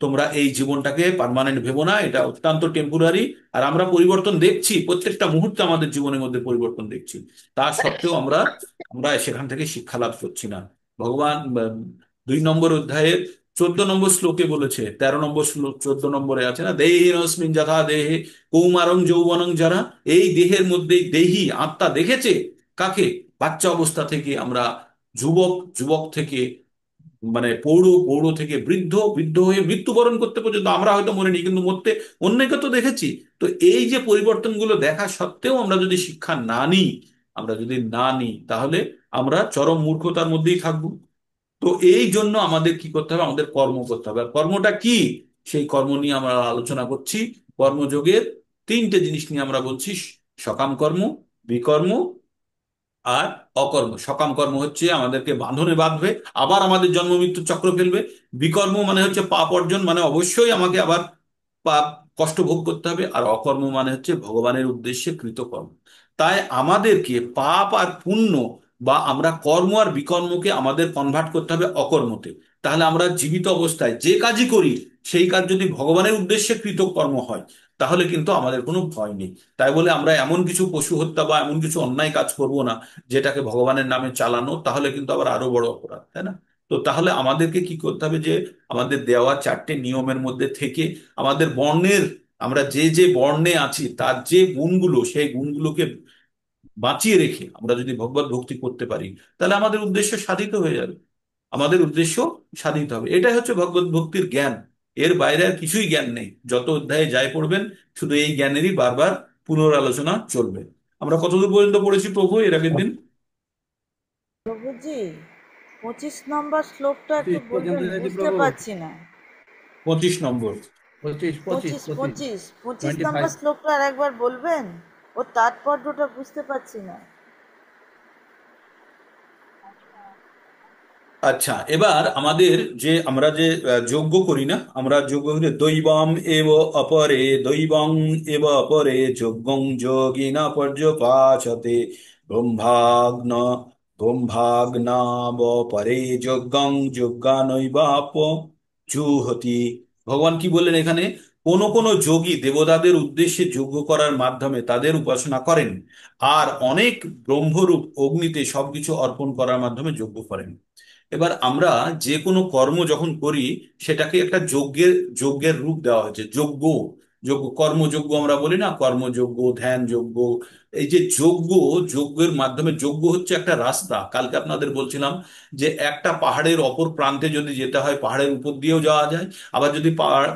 [SPEAKER 1] তোমরা এই জীবনটাকে পার্মানেন্ট ভেবো না, এটা অত্যন্ত টেম্পোরারি। আর আমরা পরিবর্তন দেখছি, প্রত্যেকটা মুহূর্তে আমাদের জীবনের মধ্যে পরিবর্তন দেখছি। তা সত্ত্বেও আমরা আমরা সেখান থেকে শিক্ষা লাভ করছি না। ভগবান 2 নম্বর অধ্যায়ের 14 নম্বর শ্লোকে বলেছে, 13 নম্বর শ্লোক 14 নম্বরে আছে না, দেহিনস্মিন যথা দেহে কৌমারং যৌবনং যারা। এই দেহের মধ্যেই দেহি আত্মা দেখেছে কাকে? বাচ্চা অবস্থা থেকে আমরা যুবক, যুবক থেকে মানে পৌঢ়, পৌঢ় থেকে বৃদ্ধ, বৃদ্ধ হয়ে মৃত্যুবরণ করতে পর্যন্ত আমরা হয়তো মরিনি, কিন্তু মরতে অন্যকে তো দেখেছি। তো এই যে পরিবর্তনগুলো দেখা সত্ত্বেও আমরা যদি শিক্ষা না নিই, আমরা যদি না নিই, তাহলে আমরা চরম মূর্খতার মধ্যেই থাকবো। তো এই জন্য আমাদের কি করতে হবে? আমাদের কর্ম করতে হবে। আর কর্মটা কি? সেই কর্ম নিয়ে আমরা আলোচনা করছি। কর্মযোগের 3টে জিনিস নিয়ে আমরা বলছি: সকাম কর্ম, বিকর্ম আর অকর্ম। সকাম কর্ম হচ্ছে আমাদেরকে বাঁধনে বাঁধবে, আবার আমাদের জন্ম মৃত্যুর চক্র ফেলবে। বিকর্ম মানে হচ্ছে পাপ অর্জন, মানে অবশ্যই আমাকে আবার পাপ কষ্ট ভোগ করতে হবে। আর অকর্ম মানে হচ্ছে ভগবানের উদ্দেশ্যে কৃতকর্ম। তাই আমাদেরকে পাপ আর পুণ্য, বা আমরা কর্ম আর বিকর্মকে আমাদের কনভার্ট করতে হবে অকর্মতে। তাহলে আমরা জীবিত অবস্থায় যে কাজই করি, সেই কাজ যদি ভগবানের উদ্দেশ্যে কৃতকর্ম হয়, তাহলে কিন্তু আমাদের কোনো ভয় নেই। তাই বলে আমরা এমন কিছু পশু হত্যা বা এমন কিছু অন্যায় কাজ করব না যেটাকে ভগবানের নামে চালানো, তাহলে কিন্তু আবার আরো বড় অপরাধ, তাই না? তো তো তাহলে আমাদেরকে কি করতে হবে, যে আমাদের দেওয়া চারটে নিয়মের মধ্যে থেকে আমাদের বর্ণের, আমরা যে যে বর্ণে আছি তার যে গুণগুলো, সেই গুণগুলোকে বাঁচিয়ে রেখে আমরা যদি ভগবত ভক্তি করতে পারি, তাহলে আমাদের উদ্দেশ্য সাধিত হয়ে যাবে। আমাদের উদ্দেশ্য সাধিত হবে, এটাই হচ্ছে ভগবত ভক্তির জ্ঞান। এর বাইরে আর কিছুই জ্ঞান নেই। যত অধ্যায়ে যাই পড়বেন, শুধু এই জ্ঞানেরই বারবার পুনরালোচনা চলবে। আমরা কতদূর পর্যন্ত পড়েছি প্রভু এর আগের দিন?
[SPEAKER 2] প্রভুজি, 25 নম্বর শ্লোকটা একটু
[SPEAKER 3] 25 পর্যন্ত
[SPEAKER 2] বলবেন,
[SPEAKER 3] এনেছি
[SPEAKER 2] বুঝতে
[SPEAKER 3] প্রভু।
[SPEAKER 2] পারছি না।
[SPEAKER 1] 25 নম্বর।
[SPEAKER 3] 25 25
[SPEAKER 2] পঁচিশ
[SPEAKER 3] 25
[SPEAKER 2] পঁচিশ পঁচিশ নম্বর
[SPEAKER 3] 25।
[SPEAKER 2] শ্লোকটা আর একবার বলবেন? ও তাৎপর্যটা বুঝতে পারছি না।
[SPEAKER 1] আচ্ছা, এবার আমাদের যে আমরা যে যজ্ঞ করি না, আমরা যজ্ঞ করি দৈবম এব অপরে, দৈবং এব অপরে যজ্ঞং যোগিনা পর্যপাচতে ব্রহ্মাগ্ন ব্রহ্মাগ্নাব পরে যজ্ঞং যজ্ঞানৈবাপ জুহতি। ভগবান কি বললেন এখানে? কোন কোন যোগী দেবতাদের উদ্দেশ্যে যজ্ঞ করার মাধ্যমে তাদের উপাসনা করেন, আর অনেক ব্রহ্মরূপ অগ্নিতে সবকিছু অর্পণ করার মাধ্যমে যজ্ঞ করেন। এবার আমরা যে কোনো কর্ম যখন করি, সেটাকে একটা যজ্ঞের যজ্ঞের রূপ দেওয়া হয়েছে। যজ্ঞ, যজ্ঞ কর্মযজ্ঞ আমরা বলি না, কর্মযজ্ঞ, ধ্যান যজ্ঞ। এই যে যজ্ঞ, যজ্ঞের মাধ্যমে, যজ্ঞ হচ্ছে একটা রাস্তা। কালকে আপনাদের বলছিলাম যে একটা পাহাড়ের অপর প্রান্তে যদি যেতে হয়, পাহাড়ের উপর দিয়েও যাওয়া যায়। আবার যদি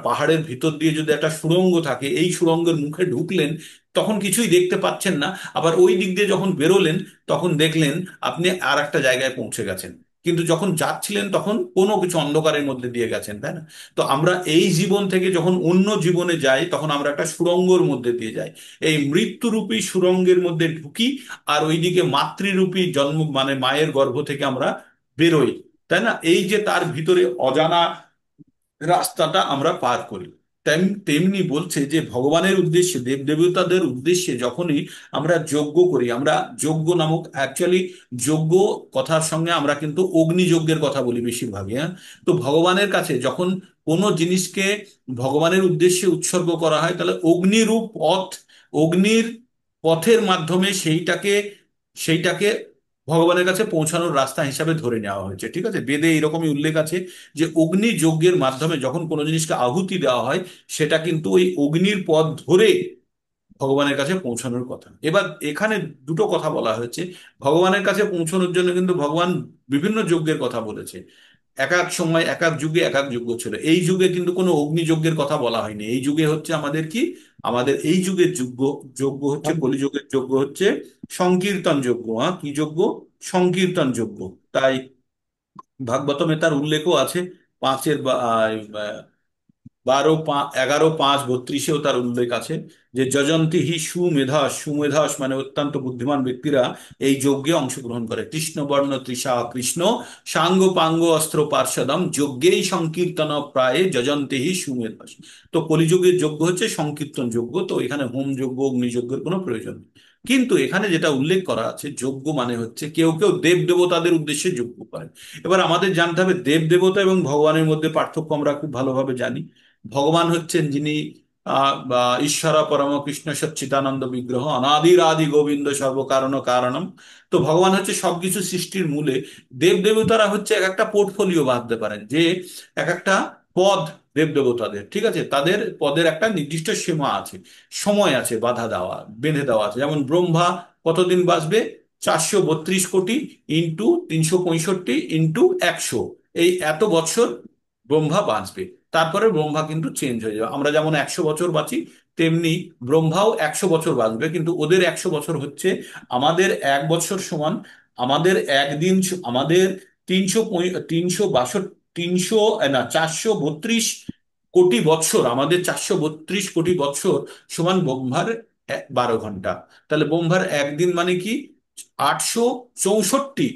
[SPEAKER 1] পাহাড়ের ভিতর দিয়ে যদি একটা সুড়ঙ্গ থাকে, এই সুড়ঙ্গের মুখে ঢুকলেন, তখন কিছুই দেখতে পাচ্ছেন না। আবার ওই দিক দিয়ে যখন বেরোলেন, তখন দেখলেন আপনি আর একটা জায়গায় পৌঁছে গেছেন। কিন্তু যখন যাচ্ছিলেন তখন কোনো কিছু অন্ধকারের মধ্যে দিয়ে গেছেন, তাই না? তো আমরা এই জীবন থেকে যখন অন্য জীবনে যাই, তখন আমরা একটা সুড়ঙ্গের মধ্যে দিয়ে যাই। এই মৃত্যুরূপী সুড়ঙ্গের মধ্যে ঢুকি, আর ওইদিকে মাতৃরূপী জন্ম, মানে মায়ের গর্ভ থেকে আমরা বেরোই, তাই না? এই যে তার ভিতরে অজানা রাস্তাটা আমরা পার করি। তেমনি বলছে যে ভগবানের উদ্দেশ্যে, দেব দেবতাদের উদ্দেশ্যে যখনই আমরা যজ্ঞ করি, আমরা যজ্ঞ নামক অ্যাকচুয়ালি যজ্ঞ কথার সঙ্গে আমরা কিন্তু অগ্নিযজ্ঞের কথা বলি বেশিরভাগই, হ্যাঁ। তো ভগবানের কাছে যখন কোনো জিনিসকে ভগবানের উদ্দেশ্যে উৎসর্গ করা হয়, তাহলে অগ্নিরূপ পথ, অগ্নির পথের মাধ্যমে সেইটাকে সেইটাকে ভগবানের কাছে পৌঁছানোর রাস্তা হিসাবে ধরে নেওয়া হয়েছে। ঠিক আছে, বেদে এরকমই উল্লেখ আছে যে অগ্নি যজ্ঞের মাধ্যমে যখন কোনো জিনিসকে আহুতি দেওয়া হয়, সেটা কিন্তু ওই অগ্নির পথ ধরে ভগবানের কাছে পৌঁছানোর কথা। এবার এখানে দুটো কথা বলা হয়েছে। ভগবানের কাছে পৌঁছানোর জন্য কিন্তু ভগবান বিভিন্ন যজ্ঞের কথা বলেছে। এক এক সময় এক এক যুগে এক এক যজ্ঞ ছিল। এই যুগে কিন্তু কোনো অগ্নিযজ্ঞের কথা বলা হয়নি। এই যুগে হচ্ছে আমাদের কি, আমাদের এই যুগের যজ্ঞ, যজ্ঞ হচ্ছে কলিযুগের যজ্ঞ হচ্ছে সংকীর্তন যজ্ঞ। হ্যাঁ, কি যজ্ঞ? সংকীর্তন যজ্ঞ। তাই ভাগবতমে তার উল্লেখও আছে। পাঁচের 11-5-32-এও তার উল্লেখ আছে যে যজন্তি হি সুমেধস, সুমেধস মানে অত্যন্ত বুদ্ধিমান ব্যক্তিরা এই যজ্ঞে অংশগ্রহণ করে। কৃষ্ণবর্ণ তৃষা কৃষ্ণ সাঙ্গ পাঙ্গ অস্ত্র পার্ষদম যজ্ঞেই সংকীর্তন প্রায়ে যজন্তি হি সুমেধস। তো কলিযুগের যজ্ঞ হচ্ছে সংকীর্তন যজ্ঞ। তো এখানে হোম যজ্ঞ, অগ্নিযজ্ঞের কোনো প্রয়োজন নেই। কিন্তু এখানে যেটা উল্লেখ করা আছে, যজ্ঞ মানে হচ্ছে কেউ কেউ দেব দেবতাদের উদ্দেশ্যে যজ্ঞ করে। এবার আমাদের জানতে হবে দেব দেবতা এবং ভগবানের মধ্যে পার্থক্য আমরা খুব ভালোভাবে জানি। ভগবান হচ্ছেন যিনি বা ঈশ্বর পরম কৃষ্ণ সচ্চিদানন্দ বিগ্রহ অনাদির আদি গোবিন্দ সর্বকারণ কারণম। তো ভগবান হচ্ছে সবকিছু সৃষ্টির মূলে। দেব দেবতারা হচ্ছে এক একটা পোর্টফোলিও বাঁধতে পারেন, যে এক একটা পদ। দেব দেবতাদের, ঠিক আছে, তাদের পদের একটা নির্দিষ্ট সীমা আছে, সময় আছে, বাধা দেওয়া, বেঁধে দেওয়া আছে। যেমন ব্রহ্মা কতদিন বাঁচবে? 432 কোটি ইন্টু 365 ইন্টু 100, এই এত বছর ব্রহ্মা বাঁচবে। তারপরে ব্রহ্মা কিন্তু চেঞ্জ হয়ে যাবে। আমরা যেমন 100 বছর বাঁচি, তেমনি ব্রহ্মাও 100 বছর বাঁচবে, কিন্তু ওদের 100 বছর হচ্ছে আমাদের 1 বছর সমান। আমাদের একদিন আমাদের 362 না 432 কোটি বৎসর, আমাদের 432 কোটি বৎসর সমান ব্রহ্মার 12 ঘন্টা। তাহলে ব্রহ্মার একদিন মানে কি? 864,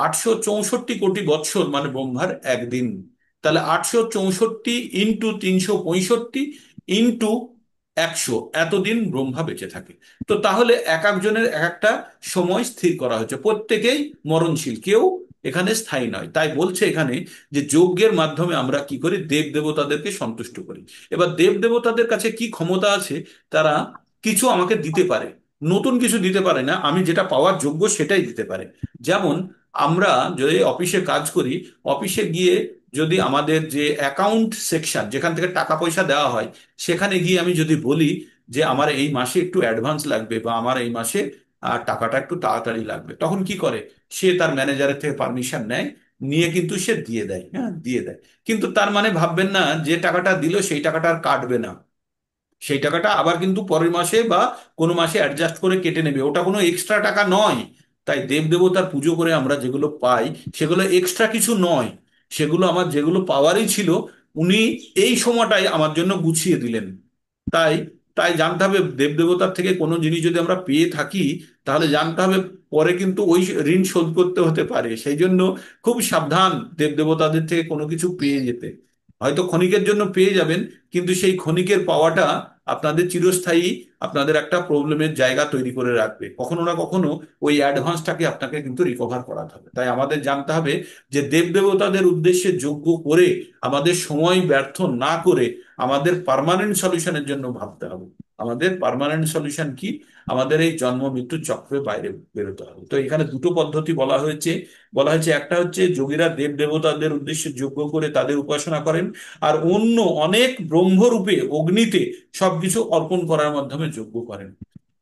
[SPEAKER 1] 864 কোটি বৎসর মানে ব্রহ্মার একদিন। তাহলে 864 ইন্টু 365 ইন্টু 100, এতদিন ব্রহ্মা বেঁচে থাকে। তো তাহলে এক একজনের এক একটা সময় স্থির করা হয়েছে, প্রত্যেকেই মরণশীল, কেউ এখানে স্থায়ী নয়। তাই বলছে এখানে যে যজ্ঞের মাধ্যমে আমরা কি করি? দেব দেবতাদেরকে সন্তুষ্ট করি। এবার দেব দেবতাদের কাছে কি ক্ষমতা আছে? তারা কিছু আমাকে দিতে পারে, নতুন কিছু দিতে পারে না, আমি যেটা পাওয়ার যোগ্য সেটাই দিতে পারে। যেমন আমরা যদি অফিসে কাজ করি, অফিসে গিয়ে যদি আমাদের যে অ্যাকাউন্ট সেকশন যেখান থেকে টাকা পয়সা দেওয়া হয়, সেখানে গিয়ে আমি যদি বলি যে আমার এই মাসে একটু অ্যাডভান্স লাগবে, বা আমার এই মাসে টাকাটা একটু তাড়াতাড়ি লাগবে, তখন কি করে? সে তার ম্যানেজারের থেকে পারমিশন নেয়, নিয়ে কিন্তু সে দিয়ে দেয়, হ্যাঁ দিয়ে দেয়। কিন্তু তার মানে ভাববেন না যে টাকাটা দিল সেই টাকাটা আর কাটবে না, সেই টাকাটা আবার কিন্তু পরের মাসে বা কোনো মাসে অ্যাডজাস্ট করে কেটে নেবে, ওটা কোনো এক্সট্রা টাকা নয়। তাই দেব দেবতার পুজো করে আমরা যেগুলো পাই, সেগুলো এক্সট্রা কিছু নয়, সেগুলো আমার যেগুলো পাওয়ারই ছিল, উনি এই সময়টাই আমার জন্য গুছিয়ে দিলেন। তাই তাই জানতে হবে দেব দেবতার থেকে কোনো জিনিস যদি আমরা পেয়ে থাকি, তাহলে জানতে হবে পরে কিন্তু ওই ঋণ শোধ করতে হতে পারে। সেই জন্য খুব সাবধান দেব দেবতাদের থেকে কোনো কিছু পেয়ে যেতে। হয়তো ক্ষণিকের জন্য পেয়ে যাবেন, কিন্তু সেই ক্ষণিকের পাওয়াটা আপনাদের চিরস্থায়ী আপনাদের একটা প্রবলেমের জায়গা তৈরি করে রাখবে। কখনো না কখনো ওই অ্যাডভান্সটাকে আপনাকে কিন্তু রিকভার করাতে হবে। তাই আমাদের জানতে হবে যে দেব দেবতাদের উদ্দেশ্যে যজ্ঞ করে আমাদের সময় ব্যর্থ না করে আমাদের পার্মানেন্ট সলিউশনের জন্য ভাবতে হবে। আমাদের পার্মানেন্ট সলিউশন কি? আমাদের এই জন্ম মৃত্যু চক্রের বাইরে বেরোতে হবে। তো এখানে দুটো পদ্ধতি বলা হয়েছে। বলা হয়েছে একটা হচ্ছে যোগীরা দেব দেবতাদের উদ্দেশ্যে যজ্ঞ করে তাদের উপাসনা করেন, আর অন্য অনেক ব্রহ্মরূপে অগ্নিতে সবকিছু অর্পণ করার মাধ্যমে যজ্ঞ করেন।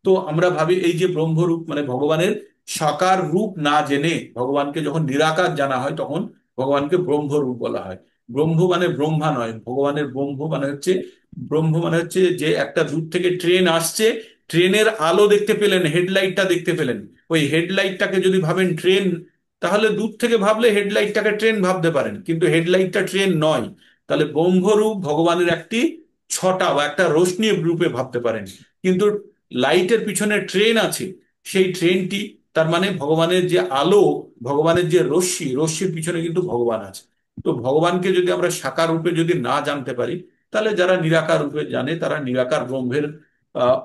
[SPEAKER 1] তো আমরা ভাবি এই যে ব্রহ্মরূপ মানে ভগবানের সাকার রূপ না জেনে ভগবানকে যখন নিরাকার জানা হয়, তখন ভগবানকে ব্রহ্মরূপ বলা হয়। ব্রহ্ম মানে ব্রহ্মা নয়, ভগবানের ব্রহ্ম মানে হচ্ছে, ব্রহ্ম মানে হচ্ছে যে একটা দূর থেকে ট্রেন আসছে, ট্রেনের আলো দেখতে পেলেন, হেডলাইটটা দেখতে পেলেন, ওই হেডলাইটটাকে যদি ভাবেন ট্রেন, তাহলে দূর থেকে ভাবলে হেডলাইটটাকে ট্রেন ভাবতে পারেন, কিন্তু হেডলাইটটা ট্রেন নয়। তাহলে ব্রহ্মরূপ ভগবানের একটি ছটা বা একটা রোশনি রূপে ভাবতে পারেন। কিন্তু লাইটের পিছনে ট্রেন আছে, সেই ট্রেনটি, তার মানে ভগবানের যে আলো, ভগবানের যে রশ্মি, রশ্মির পিছনে কিন্তু ভগবান আছে। তো ভগবানকে যদি আমরা সাকার রূপে যদি না জানতে পারি, তাহলে যারা নিরাকার রূপে জানে তারা নিরাকার ব্রহ্মের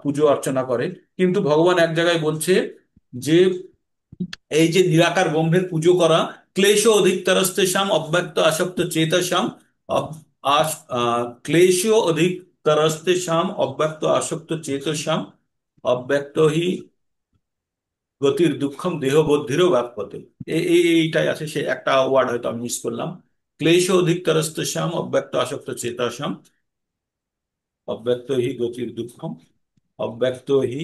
[SPEAKER 1] পুজো অর্চনা করে। কিন্তু ভগবান এক জায়গায় বলছে যে এই যে নিরাকার ব্রহ্মের পুজো করা, ক্লেশ অধিকতরস্তেষাম অব্যক্ত আসক্ত চেতসাম অব- ক্লেশ অধিকতরস্তেষাম অব্যক্ত আসক্ত চেতসাম অব্যক্ত হি গতির দুঃখম দেহ বুদ্ধিরও ব্যাপতে। এইটাই আছে, সে একটা ওয়ার্ড হয়তো আমি মিস করলাম। ক্লেশ অধিকতরস্তেষাম অব্যক্ত আসক্ত চেতসাম অব্যক্ত হি গতির দুঃখম অব্যক্ত হি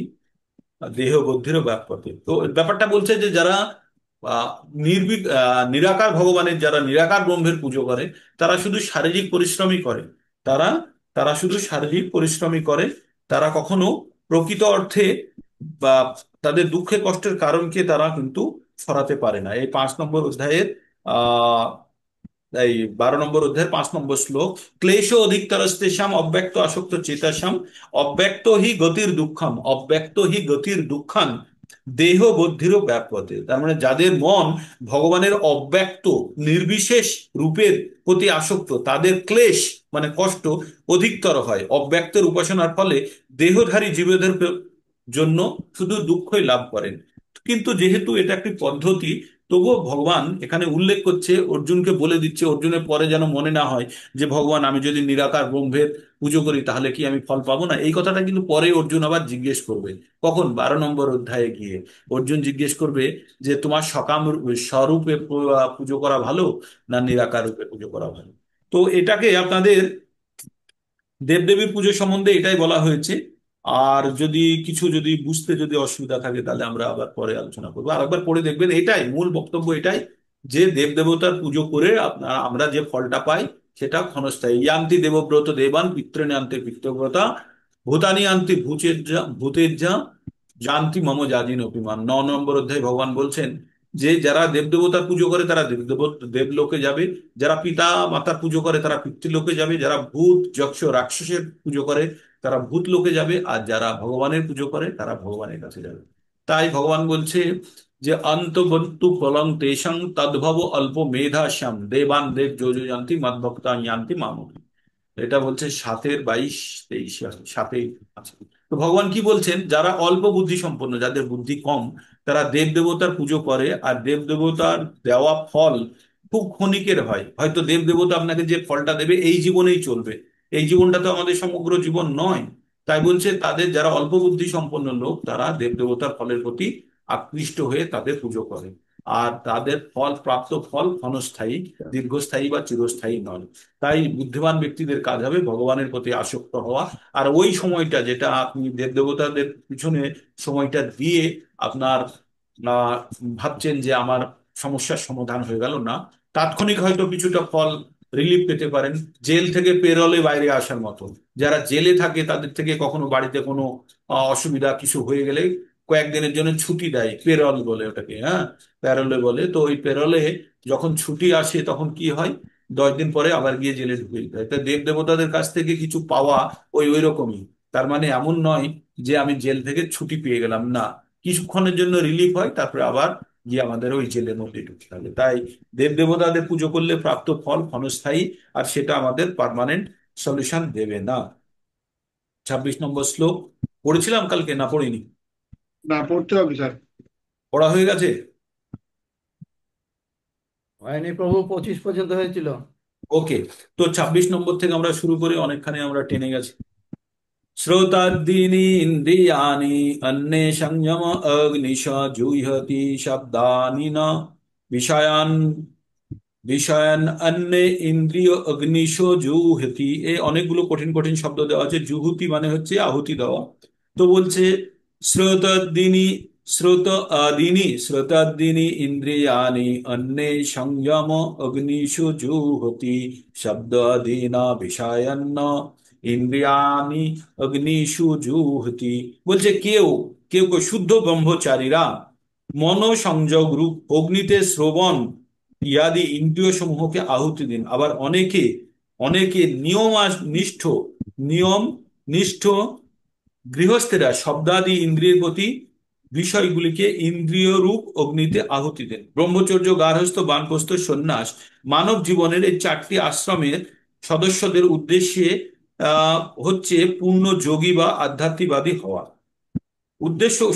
[SPEAKER 1] দেহ বুদ্ধিরও ব্যাপারটি। তো ব্যাপারটা বলছে যে যারা আহ, নিরাকার ভগবানের, যারা নিরাকার ব্রহ্মের পুজো করে, তারা শুধু শারীরিক পরিশ্রমই করে। তারা তারা শুধু শারীরিক পরিশ্রমই করে। তারা কখনো প্রকৃত অর্থে বা তাদের দুঃখের কষ্টের কারণকে তারা কিন্তু সরাতে পারে না। এই 5 নম্বর অধ্যায়ের আহ এই 12 নম্বর অধ্যায়ের 5 নম্বর শ্লোক, ক্লেশ অধিকতরস্তেষাম অব্যক্ত আসক্ত চেতাসাম অব্যক্ত হি গতির দুঃখম অব্যক্ত হি গতির দুঃখান দেহ বুদ্ধিরও ব্যাপতে। তার মানে যাদের মন ভগবানের অব্যক্ত নির্বিশেষ রূপের প্রতি আসক্ত, তাদের ক্লেশ মানে কষ্ট অধিকতর হয়। অব্যক্তের উপাসনার ফলে দেহধারী জীবদের জন্য শুধু দুঃখই লাভ করেন। কিন্তু যেহেতু এটা একটি পদ্ধতি, তবুও ভগবান এখানে উল্লেখ করছে, অর্জুনকে বলে দিচ্ছে, অর্জুনের পরে যেন মনে না হয় যে ভগবান আমি যদি নিরাকার ব্রহ্মের পুজো করি তাহলে কি আমি ফল পাবো না। এই কথাটা কিন্তু পরে অর্জুন আবার জিজ্ঞেস করবে। কখন? 12 নম্বর অধ্যায়ে গিয়ে অর্জুন জিজ্ঞেস করবে যে তোমার স্বরূপে পুজো করা ভালো, না নিরাকার রূপে পুজো করা ভালো। তো এটাকে আপনাদের দেবদেবীর পুজো সম্বন্ধে এটাই বলা হয়েছে। আর যদি কিছু যদি বুঝতে যদি অসুবিধা থাকে, তাহলে আমরা আবার পরে আলোচনা করবো। আর একবার পড়ে দেখবেন, এটাই মূল বক্তব্য, এটাই যে দেব দেবতার পুজো করে আমরা যে ফলটা পাই সেটা ক্ষণস্থায়ী। ইয়ান্তি দেবব্রত দেবান পিতৃণে আন্তে পিতৃব্রতা ভূতানি আন্তি ভূতের যা জানতি মম যাজিন অভিমান। 9 নম্বর অধ্যায়ে ভগবান বলছেন যে যারা দেব দেবতার পুজো করে তারা দেবলোকে যাবে, যারা পিতা মাতার পুজো করে তারা পিতৃলোকে যাবে, যারা ভূত যক্ষ রাক্ষসের পুজো করে তারা ভূত লোকে যাবে, আর যারা ভগবানের পুজো করে তারা ভগবানের কাছে যাবে। তাই ভগবান বলছে যে অন্তবন্তু ফলং তেষাং তদ্ভব অল্প মেধাস্যাম দেবান দেব যোজয়ন্তি মদ্ভক্তা ইয়ান্তি মামুনি। এটা বলছে 7-22-23 সাথেই আছে। তো ভগবান কি বলছেন, যারা অল্প বুদ্ধি সম্পন্ন, যাদের বুদ্ধি কম, তারা দেব দেবতার পুজো করে, আর দেব দেবতার দেওয়া ফল খুব ক্ষণিকের হয়। হয়তো দেব দেবতা আপনাকে যে ফলটা দেবে এই জীবনেই চলবে, এই জীবনটা তো আমাদের সমগ্র জীবন নয়। তাই বলছে তাদের যারা অল্প বুদ্ধি সম্পন্ন লোক, তারা দেব দেবতার ফলের প্রতি আকৃষ্ট হয়ে তাদের পুজো করে। আর তাদের ফল, প্রাপ্ত ফল ক্ষণস্থায়ী, দীর্ঘস্থায়ী বা চিরস্থায়ী নয়। তাই বুদ্ধিমান ব্যক্তিদের কাজ হবে ভগবানের প্রতি আসক্ত হওয়া। আর ওই সময়টা যেটা আপনি দেবদেবতাদের পিছনে সময়টা দিয়ে আপনার আহ, ভাবছেন যে আমার সমস্যার সমাধান হয়ে গেল, না, তাৎক্ষণিক হয়তো কিছুটা ফল রিলিফ পেতে পারেন, জেল থেকে পেরোলে বাইরে আসার মতো। যারা জেলে থাকে তাদের থেকে কখনো বাড়িতে কোনো অসুবিধা কিছু হয়ে গেলে কয়েকদিনের জন্য ছুটি দেয়, পেরল বলে ওটাকে, হ্যাঁ, প্যারোলে বলে। তো ওই পেরোলে যখন ছুটি আসে তখন কি হয়, 10 দিন পরে আবার গিয়ে জেলে ঢুকে যেতে হয়। তাই দেব দেবতাদের কাছ থেকে কিছু পাওয়া ওই ওই রকমই। তার মানে এমন নয় যে আমি জেল থেকে ছুটি পেয়ে গেলাম, না, কিছুক্ষণের জন্য রিলিফ হয়, তারপরে আবার গিয়ে আমাদের ওই জেলের মধ্যে ঢুকতে হবে। তাই দেব দেবতাদের পুজো করলে প্রাপ্ত ফল ক্ষণস্থায়ী, আর সেটা আমাদের পার্মানেন্ট সলিউশন দেবে না। 26 নম্বর শ্লোক পড়েছিলাম কালকে, না পড়িনি?
[SPEAKER 3] না, পড়তে হবে স্যার।
[SPEAKER 1] পড়া হয়ে গেছে?
[SPEAKER 4] হয়নি প্রভু, 25 পর্যন্ত হয়েছিল।
[SPEAKER 1] ওকে, তো 26 নম্বর থেকে আমরা শুরু করি, অনেকখানি আমরা টেনে গেছি। শ্রোতাদীনি ইন্দ্রিয়াণি অন্যে সংযম অগ্নিশ জুহতি শব্দানি ন বিষয়ান বিষয়ান অন্যে ইন্দ্রিয় অগ্নিশো জুহতি। এ অনেকগুলো কঠিন কঠিন শব্দ দেওয়া আছে। জুহুতি মানে হচ্ছে আহুতি দেওয়া। তো বলছে শ্রোতাদিনী, শ্রোতাদিনী ইন্দ্রিয়াণি অন্যে সংযম অগ্নিষু জুহতি শব্দাদীনা বিষয়ান্ন ইন্দ্রিয়াণি অগ্নিষু জুহতি। বলছে কেউ কেউ কেউ শুদ্ধ ব্রহ্মচারীরা মনোসংযোগ রূপ অগ্নিতে শ্রবণ ইয়াদি ইন্দ্রিয় সমূহকে আহুতি দিন। আবার অনেকে অনেকে নিয়ম নিষ্ঠ গৃহস্থেরা শব্দাদি ইন্দ্রিয়ের প্রতি বিষয়গুলিকে ইন্দ্রিয় রূপ অগ্নিতে আহুতি দেন। ব্রহ্মচর্য, গার্হস্থ্য, বানপ্রস্থ, সন্ন্যাস মানব জীবনের এই 4টি আশ্রমের সদস্যদের উদ্দেশ্যে হচ্ছে পূর্ণ যোগী বা আধ্যাত্মিকবাদী হওয়া।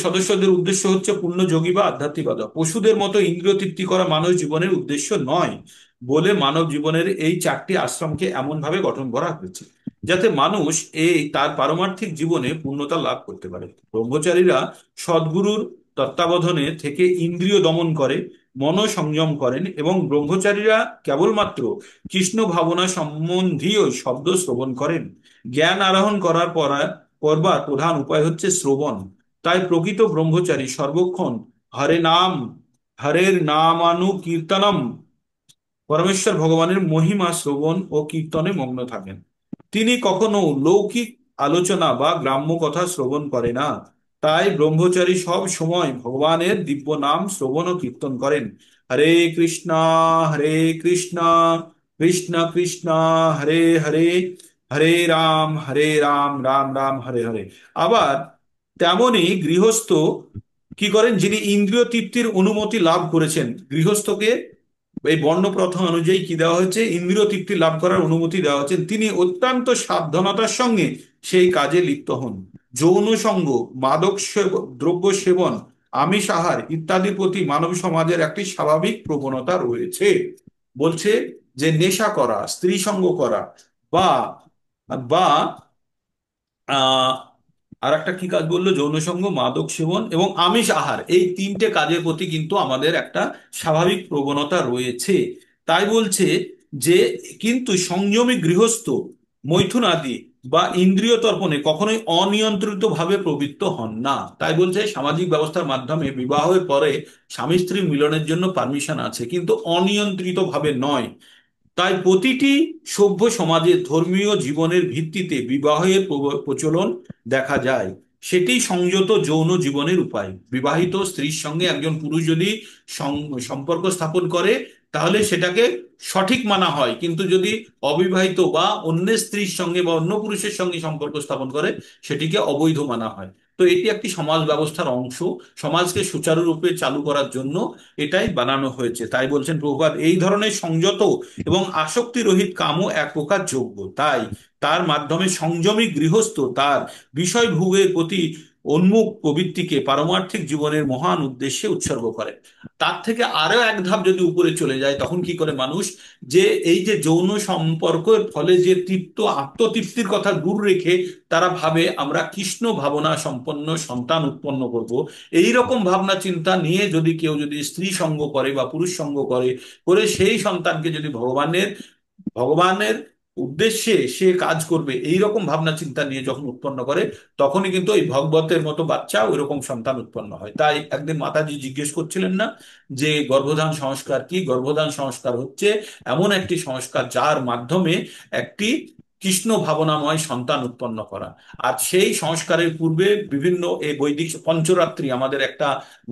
[SPEAKER 1] সদস্যদের উদ্দেশ্য হচ্ছে পূর্ণ যোগী বা আধ্যাত্মিকতা। পশুদের মতো ইন্দ্রিয় তৃপ্তি করা মানব জীবনের উদ্দেশ্য নয় বলে মানব জীবনের এই 4টি আশ্রমকে এমন ভাবে গঠন করা হয়েছে যাতে মানুষ এই তার পারমার্থিক জীবনে পূর্ণতা লাভ করতে পারে। ব্রহ্মচারীরা সদ্গুরুর তত্ত্বাবধানে থেকে ইন্দ্রিয় দমন করে, মন সংযম করেন, এবং ব্রহ্মচারীরা কেবলমাত্র কৃষ্ণ ভাবনা সম্বন্ধীয় শব্দ শ্রবণ করেন। জ্ঞান আরোহণ করবার প্রধান উপায় হচ্ছে শ্রবণ। তাই প্রকৃত ব্রহ্মচারী সর্বক্ষণ হরের নামানুকীর্তনম, পরমেশ্বর ভগবানের মহিমা শ্রবণ ও কীর্তনে মগ্ন থাকেন। তিনি কখনো লৌকিক আলোচনা বা গ্রাম্য কথা শ্রবণ করে না। তাই ব্রহ্মচারী সব সময় ভগবানের দিব্য নাম শ্রবণ ও কীর্তন করেন। হরে কৃষ্ণ, হরে কৃষ্ণ, কৃষ্ণ কৃষ্ণ, হরে হরে, হরে রাম, রাম রাম হরে হরে। আবার তেমনি গৃহস্থ কি করেন, যিনি ইন্দ্রিয় তৃপ্তির অনুমতি লাভ করেছেন। গৃহস্থকে এই বর্ণ প্রথা অনুযায়ী কি দেওয়া হয়েছে, ইন্দ্রিয় তৃপ্তি লাভ করার অনুমতি দেওয়া হচ্ছে, তিনি অত্যন্ত সাবধানতার সঙ্গে সেই কাজে লিপ্ত হন। যৌন সঙ্গ, দ্রব্য সেবন, আমিষ আহার ইত্যাদির প্রতি মানব সমাজের একটি স্বাভাবিক প্রবণতা রয়েছে। বলছে যে নেশা করা, স্ত্রী সঙ্গ করা, বা বা আহ আর একটা কি কাজ বললো, যৌন সঙ্গ, মাদক সেবন এবং আমিষ আহার, এই 3টে কাজের প্রতি কিন্তু আমাদের একটা স্বাভাবিক প্রবণতা রয়েছে। তাই বলছে যে কিন্তু সংযমী গৃহস্থ মৈথুন আদি বা ইন্দ্রিয় তর্পণে কখনোই অনিয়ন্ত্রিত ভাবে প্রবৃত্ত হন না। তাই বলছে সামাজিক ব্যবস্থার মাধ্যমে বিবাহের পরে স্বামী স্ত্রী মিলনের জন্য পারমিশন আছে, কিন্তু অনিয়ন্ত্রিত ভাবে নয়। তাই প্রতিটি সভ্য সমাজে ধর্মীয় জীবনের ভিত্তিতে বিবাহের প্রচলন দেখা যায়। সেটি সংযত যৌন জীবনের উপায়। বিবাহিত স্ত্রীর সঙ্গে একজন পুরুষ যদি সম্পর্ক স্থাপন করে তাহলে সেটাকে সঠিক মানা হয়, কিন্তু যদি অবিবাহিত বা অন্য স্ত্রীর সঙ্গে বা অন্য পুরুষের সঙ্গে সম্পর্ক স্থাপন করে সেটিকে অবৈধ মানা হয়। তো এটি একটি সমাজ ব্যবস্থার অংশ, সমাজকে সুচারুরূপে চালু করার জন্য এটাই বানানো হয়েছে। তাই বলছেন প্রভুপাদ, এই ধরনের সংযত এবং আসক্তি রহিত কামও এক প্রকার যোগ্য। তাই তার মাধ্যমে সংযমী গৃহস্থ তার বিষয় ভোগের প্রতি উন্মুখ প্রবৃত্তিকে পারমার্থিক জীবনের মহান উদ্দেশ্যে উৎসর্গ করে। তার থেকে আরো এক ধাপ যদি উপরে চলে যায়, তখন কি করে মানুষ, যে এই যে যৌন সম্পর্কের ফলে যে তৃপ্ত, আত্মতৃপ্তির কথা দূর রেখে তারা ভাবে আমরা কৃষ্ণ ভাবনা সম্পন্ন সন্তান উৎপন্ন করব। এই রকম ভাবনা চিন্তা নিয়ে যদি কেউ যদি স্ত্রী সঙ্গ করে বা পুরুষ সঙ্গ করে, করে সেই সন্তানকে যদি ভগবানের ভগবানের উদ্দেশ্যে সে কাজ করবে, এই রকম ভাবনা চিন্তা নিয়ে যখন উৎপন্ন করে, তখনই কিন্তু ওই ভগবতের মতো বাচ্চা ওই রকম সন্তান উৎপন্ন হয়। তাই একদিন মাতাজি জিজ্ঞেস করছিলেন না যে গর্ভধান সংস্কার কি? গর্ভধান সংস্কার হচ্ছে এমন একটি সংস্কার যার মাধ্যমে একটি কৃষ্ণ ভাবনাময় সন্তান উৎপন্ন করা। আর সেই সংস্কারের পূর্বে বিভিন্ন এই বৈদিক পঞ্চরাত্রি, আমাদের একটা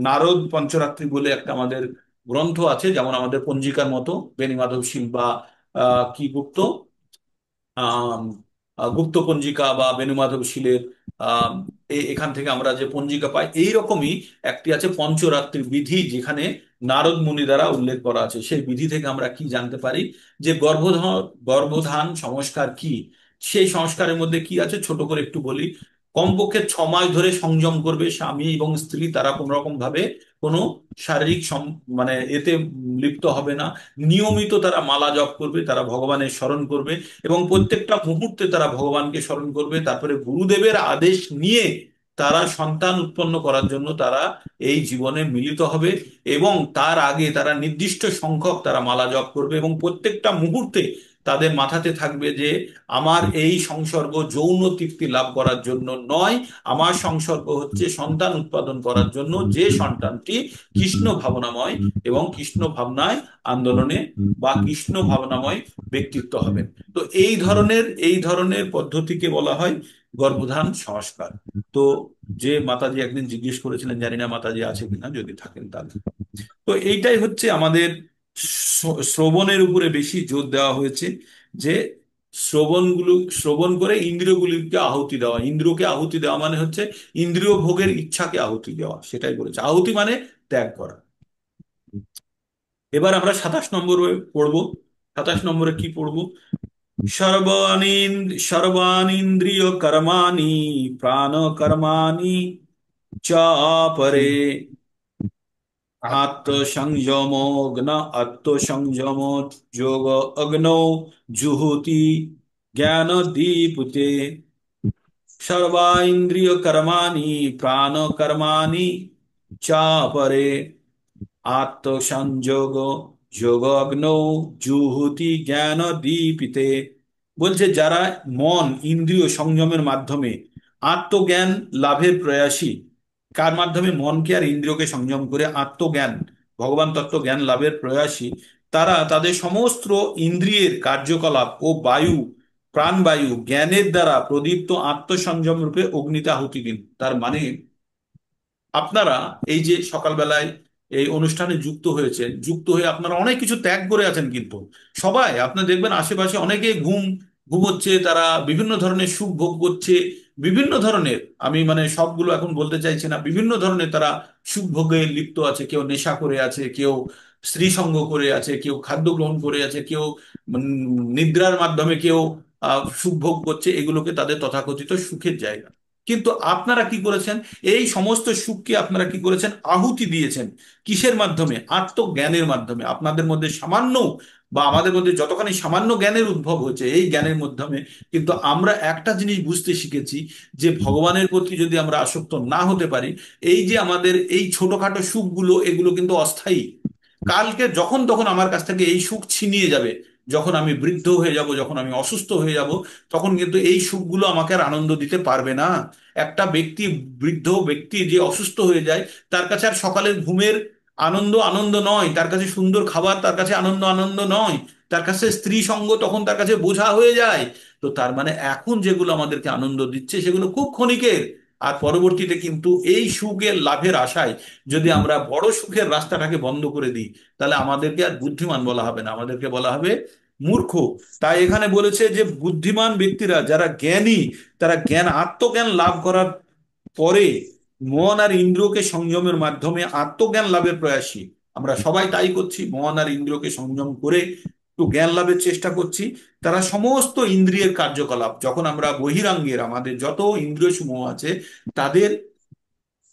[SPEAKER 1] নারদ পঞ্চরাত্রি বলে একটা আমাদের গ্রন্থ আছে, যেমন আমাদের পঞ্জিকার মতো বেণীমাধব শীল বা কি গুপ্ত আম, গুপ্ত পঞ্জিকা বা বেণুমাধব শীলের আম, এখান থেকে আমরা যে পঞ্জিকা পাই, এই রকমই একটি আছে পঞ্চরাত্রির বিধি, যেখানে নারদ মুনি দ্বারা উল্লেখ করা আছে। সেই বিধি থেকে আমরা কি জানতে পারি যে গর্ভধান গর্ভধান সংস্কার কি। সেই সংস্কারের মধ্যে কি আছে ছোট করে একটু বলি। কমপক্ষে 6 মাস ধরে সংযম করবে স্বামী এবং স্ত্রী, তারা কোনো রকম ভাবে কোনো শারীরিক মানে এতে লিপ্ত হবে না। নিয়মিত তারা মালা জপ করবে, তারা ভগবানের স্মরণ করবে এবং প্রত্যেকটা মুহূর্তে তারা ভগবানকে স্মরণ করবে। তারপরে গুরুদেবের আদেশ নিয়ে তারা সন্তান উৎপন্ন করার জন্য তারা এই জীবনে মিলিত হবে। এবং তার আগে তারা নির্দিষ্ট সংখ্যক তারা মালা জপ করবে এবং প্রত্যেকটা মুহূর্তে তাদের মাথাতে থাকবে যে আমার এই সংসর্গ যৌন তৃপ্তি লাভ করার জন্য নয়, আমার সংসর্গ হচ্ছে সন্তান উৎপাদন করার জন্য, যে সন্তানটি কৃষ্ণ ভাবনাময় এবং কৃষ্ণ ভাবনায় আন্দোলনে বা কৃষ্ণ ভাবনাময় ব্যক্তিত্ব হবে। তো এই ধরনের পদ্ধতিকে বলা হয় গর্ভধান সংস্কার। তো যে মাতাজি একদিন জিজ্ঞেস করেছিলেন, জানি না মাতাজি আছে কিনা, যদি থাকেন তাহলে। তো এইটাই হচ্ছে আমাদের শ্রবণের উপরে বেশি জোর দেওয়া হয়েছে, যে শ্রবণ করে ইন্দ্রিয়গুলিকে আহুতি দেওয়া। ইন্দ্রিয়কে আহুতি দেওয়া মানে হচ্ছে ইন্দ্রিয় ভোগের ইচ্ছাকে আহুতি দেওয়া, সেটাই বলেছে। আহুতি মানে ত্যাগ করা। এবার আমরা 27 নম্বরে পড়বো। 27 নম্বরে কি পড়বো? সর্বাণীন্দ্রিয় কর্মাণি প্রাণ কর্মাণি চ পরে আত্মসংযমোগ্ন আত্মসংযম যোগ অগ্নৌ জুহুতি জ্ঞান দীপুতে। সর্বাইন্দ্রিয় কর্মাণি প্রাণ কর্মাণি চ পরে আত্মসংযোগ যোগগ্ন জুহুতি জ্ঞান দীপিতে। বলছে যারা মন ইন্দ্রিয় সংযমের মাধ্যমে আত্মজ্ঞান লাভের প্রয়াসী। কার মাধ্যমে? মনকে আর ইন্দ্রিয়কে সংযম করে আত্মজ্ঞান, ভগবান তত্ত্ব জ্ঞান লাভের প্রয়াসী, তারা তাদের সমস্ত ইন্দ্রিয়ের কার্যকলাপ ও বায়ু, প্রাণবায়ু জ্ঞানের দ্বারা প্রদীপ্ত আত্মসংযম রূপে অগ্নিতে আহুতি দিন। তার মানে আপনারা এই যে সকালবেলায় এই অনুষ্ঠানে যুক্ত হয়েছেন, যুক্ত হয়ে আপনারা অনেক কিছু ত্যাগ করে আছেন, কিন্তু সবাই আপনার দেখবেন আশেপাশে অনেকে ঘুমোচ্ছে, তারা বিভিন্ন ধরনের সুখ ভোগ করছে, বিভিন্ন ধরনের, আমি মানে সবগুলো এখন বলতে চাইছি না, বিভিন্ন ধরনের তারা সুখ ভোগে লিপ্ত আছে। কেউ নেশা করে আছে, কেউ স্ত্রী সঙ্গ করে আছে, কেউ খাদ্য গ্রহণ করে আছে, কেউ নিদ্রার মাধ্যমে কেউ সুখ ভোগ করছে। এগুলোকে তাদের তথাকথিত সুখের জায়গা। কিন্তু আপনারা কি করেছেন? এই সমস্ত সুখকে আপনারা কি করেছেন? আহুতি দিয়েছেন। কিসের মাধ্যমে? আত্মজ্ঞানের মাধ্যমে। আপনাদের মধ্যে সামান্য বা আমাদের মধ্যে যতখানি সামান্য জ্ঞানের উদ্ভব হয়েছে, এই জ্ঞানের মাধ্যমে কিন্তু আমরা একটা জিনিস বুঝতে শিখেছি, যে ভগবানের প্রতি যদি আমরা আসক্ত না হতে পারি, এই যে আমাদের এই ছোটখাটো সুখগুলো, এগুলো কিন্তু অস্থায়ী। কালকে যখন তখন আমার কাছ থেকে এই সুখ ছিনিয়ে যাবে। যখন আমি বৃদ্ধ হয়ে যাব, যখন আমি অসুস্থ হয়ে যাব, তখন কিন্তু এই সুখগুলো আমাকে আর আনন্দ দিতে পারবে না। একটা ব্যক্তি, বৃদ্ধ ব্যক্তি যে অসুস্থ হয়ে যায়, তার কাছে আর সকালের ঘুমের আনন্দ আনন্দ নয়, তার কাছে সুন্দর খাবার তার কাছে আনন্দ আনন্দ নয়, তার কাছে স্ত্রী সঙ্গ তখন তার কাছে বোঝা হয়ে যায়। তো তার মানে এখন যেগুলো আমাদেরকে আনন্দ দিচ্ছে সেগুলো খুব ক্ষণিকের। আর পরবর্তীতে কিন্তু এই সুখের লাভের আশায় যদি আমরা বড় সুখের রাস্তাটাকে বন্ধ করে দিই, তাহলে আমাদেরকে আর বুদ্ধিমান বলা হবে না, আমাদেরকে বলা হবে মূর্খ। তাই এখানে বলেছে যে বুদ্ধিমান ব্যক্তিরা যারা জ্ঞানী, তারা আত্মজ্ঞান লাভ করার পরে মন আর ইন্দ্রিয়কে সংযমের মাধ্যমে আত্মজ্ঞান লাভের প্রয়াসী। আমরা সবাই তাই করছি, মন আর ইন্দ্রিয়কে সংযম করে একটু জ্ঞান লাভের চেষ্টা করছি। তারা সমস্ত ইন্দ্রিয়ের কার্যকলাপ, যখন আমরা বহিরাঙ্গের আমাদের যত ইন্দ্রিয় সমূহ আছে তাদের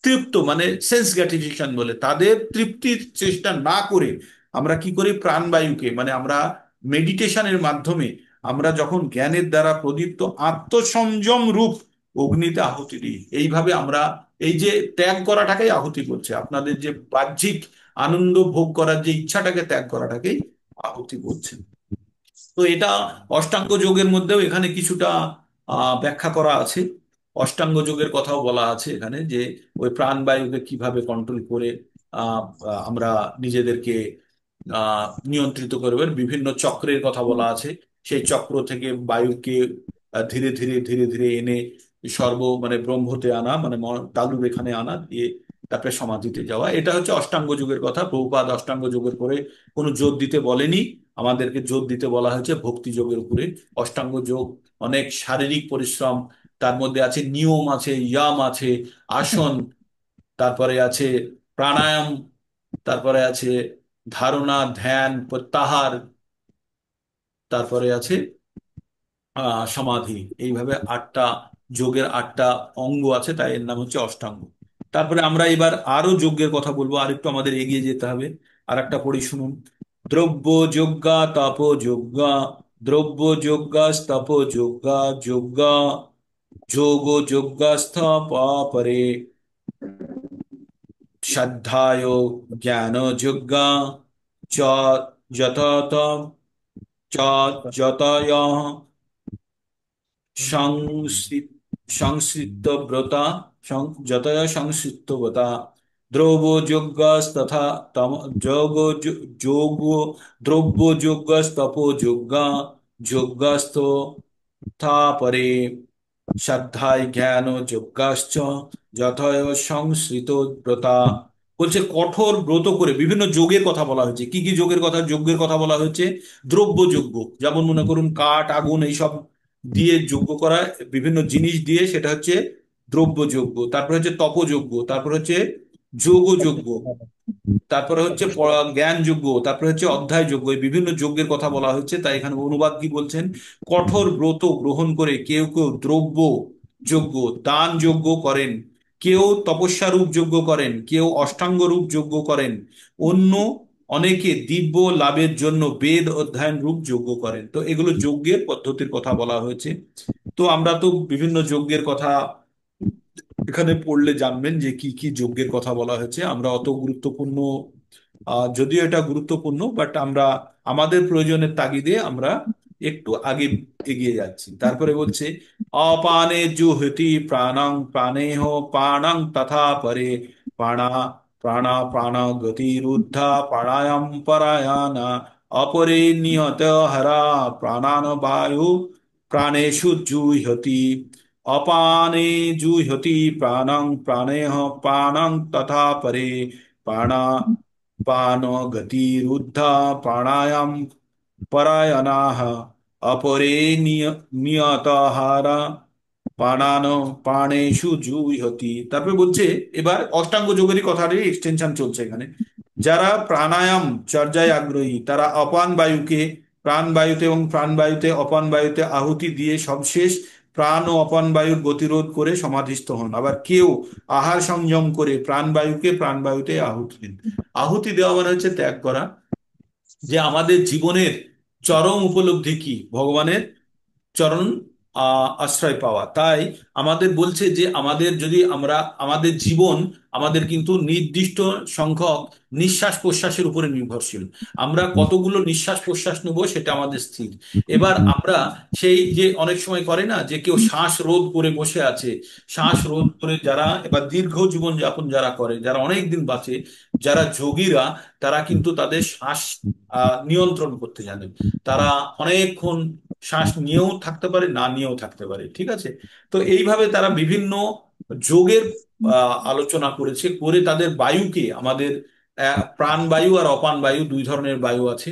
[SPEAKER 1] তৃপ্ত, মানে সেন্স গ্র্যাটিফিকেশন বলে, তাদের তৃপ্তির চেষ্টা না করে আমরা কি করি, প্রাণবায়ুকে মানে আমরা মেডিটেশনের মাধ্যমে আমরা যখন জ্ঞানের দ্বারা প্রদীপ্ত আত্মসংযম রূপ অগ্নিতে আহুতি দিই। এইভাবে আমরা এই যে ত্যাগ করাটাকেই আহুতি করছে, আপনাদের যে বাহ্যিক আনন্দ ভোগ করার যে ইচ্ছাটাকে ত্যাগ করাটাকেই আহুতি করছে। তো এটা অষ্টাঙ্গ যোগের মধ্যেও এখানে কিছুটা ব্যাখ্যা করা আছে। অষ্টাঙ্গ যোগের কথাও বলা আছে এখানে, যে ওই প্রাণবায়ুকে কিভাবে কন্ট্রোল করে আহ, আমরা নিজেদেরকে নিয়ন্ত্রিত করবে, বিভিন্ন চক্রের কথা বলা আছে। সেই চক্র থেকে বায়ুকে ধীরে ধীরে ধীরে ধীরে এনে মানে ব্রহ্মতে আনা, মানে তালুর এখানে আনা দিয়ে তারপরে সমাধিতে যাওয়া। এটা হচ্ছে অষ্টাঙ্গ যোগের কথা। প্রভুপাদ অষ্টাঙ্গ যোগের পরে কোনো জোর দিতে বলেনি, আমাদেরকে জোর দিতে বলা হয়েছে ভক্তি যোগের উপরে। অষ্টাঙ্গ যোগ অনেক শারীরিক পরিশ্রম, তার মধ্যে আছে নিয়ম, আছে ইয়াম, আছে আসন, তারপরে আছে প্রাণায়াম, তারপরে আছে ধারণা, ধ্যান, প্রত্যাহার, তারপরে আছে সমাধি। এইভাবে আটটা যোগের আটটা অঙ্গ আছে, তাই এর নাম হচ্ছে অষ্টাঙ্গ। তারপরে আমরা এবার আরো যজ্ঞের কথা বলবো, আর একটু আমাদের এগিয়ে যেতে হবে। আর একটা পড়ি শুনুন। দ্রব্য যজ্ঞা তপ যজ্ঞা, দ্রব্য যজ্ঞা তপ যজ্ঞা, যজ্ঞা যোগ যজ্ঞাস্থ পরে, শ্রদ্ধায় জ্ঞান যজ্ঞা চ যতত চ যতয় সংসৃত সংসৃতব্রতা, যতয় সংসৃতব্রতা, দ্রব্যযোগ্যস্তথা তম যোগ যোগ, দ্রব্যযোগ্যস্তপো যোগ্যা, যোগ্যস্থ থা পরে, শ্রদ্ধায় জ্ঞান যোগ্যাশ্চ যথয় সংসৃত ব্রতা। বলছে কঠোর ব্রত করে, বিভিন্ন যোগের কথা বলা হয়েছে। কি কি যোগের কথা, যজ্ঞের কথা বলা হয়েছে? দ্রব্য যজ্ঞ, যেমন মনে করুন কাঠ, আগুন, এইসব দিয়ে যজ্ঞ করা, বিভিন্ন জিনিস দিয়ে, সেটা হচ্ছে দ্রব্য যজ্ঞ। তারপরে হচ্ছে তপযজ্ঞ, তারপর হচ্ছে যোগ যজ্ঞ, তারপরে হচ্ছে জ্ঞান যজ্ঞ, তারপরে হচ্ছে অধ্যায় যজ্ঞ। এই বিভিন্ন যজ্ঞের কথা বলা হচ্ছে। তাই এখানে অনুবাদ কি বলছেন, কঠোর ব্রত গ্রহণ করে কেউ কেউ দ্রব্য যজ্ঞ, দান যজ্ঞ করেন, কেউ তপস্যা রূপ যজ্ঞ করেন, কেউ অষ্টাঙ্গ রূপ যজ্ঞ করেন, অন্য অনেকে দিব্য লাভের জন্য বেদ অধ্যয়ন রূপ যজ্ঞ করেন। তো এগুলো যজ্ঞের পদ্ধতির কথা বলা হয়েছে। তো আমরা তো বিভিন্ন যজ্ঞের কথা এখানে পড়লে জানবেন যে কি কি যজ্ঞের কথা বলা হয়েছে। আমরা অত গুরুত্বপূর্ণ, যদিও এটা গুরুত্বপূর্ণ, বাট আমরা আমাদের প্রয়োজনের তাগিদে আমরা একটু আগে এগিয়ে যাচ্ছি। তারপরে বলছে অপানে জুহতি প্রাণং প্রাণেহ প্রাণং তথা পরে, প্রাণা প্রাণা প্রাণ গতিরুদ্ধা প্রাণায়াম পরায়ণা, অপরে নিয়ত হরা প্রাণান বায়ু প্রাণেষু জুহতি। अपाने जुह्यति प्राणं प्राणेह प्राणं तथा परे, प्राणा पानो गतिरुद्धा प्राणायाम परायणाः, अपरे नियताहारा প্রাণানো প্রাণেষু জুহতি। তারপরে বলছে এবার অষ্টাঙ্গ যোগেরই কথারই এক্সটেনশন চলছে এখানে। যারা প্রাণায়াম চর্যায় আগ্রহী তারা অপান বায়ুকে প্রাণবায়ুতে এবং প্রাণবায়ুতে অপান বায়ুতে আহুতি দিয়ে সবশেষ প্রাণ ও অপান বায়ুর গতিরোধ করে সমাধিস্থ হন। আবার কেউ আহার সংযম করে প্রাণবায়ুকে প্রাণবায়ুতে আহুতি দিন। আহুতি দেওয়া মানে হচ্ছে ত্যাগ করা। যে আমাদের জীবনের চরম উপলব্ধি কি, ভগবানের চরণ আশ্রয় পাওয়া। তাই আমাদের বলছে যে আমাদের যদি আমরা আমাদের জীবন, আমাদের কিন্তু নির্দিষ্ট সংখ্যক নিঃশ্বাস প্রশ্বাসের উপরে নির্ভরশীল। আমরা কতগুলো নিঃশ্বাস প্রশ্বাস নেব সেটা আমাদের স্থির। এবার আমরা সেই যে অনেক সময় করে না যে কেউ শ্বাস রোধ করে বসে আছে, শ্বাস রোধ করে যারা এবার দীর্ঘ জীবন যাপন যারা করে, যারা অনেক দিন বাঁচে, যারা যোগীরা, তারা কিন্তু তাদের শ্বাস নিয়ন্ত্রণ করতে জানেন। তারা অনেকক্ষণ শ্বাস নিয়েও থাকতে পারে, না নিয়েও থাকতে পারে, ঠিক আছে? তো এইভাবে তারা বিভিন্ন যোগের আলোচনা করেছে, করে তাদের বায়ুকে আমাদের প্রাণবায়ু আর অপান বায়ু দুই ধরনের বায়ু আছে।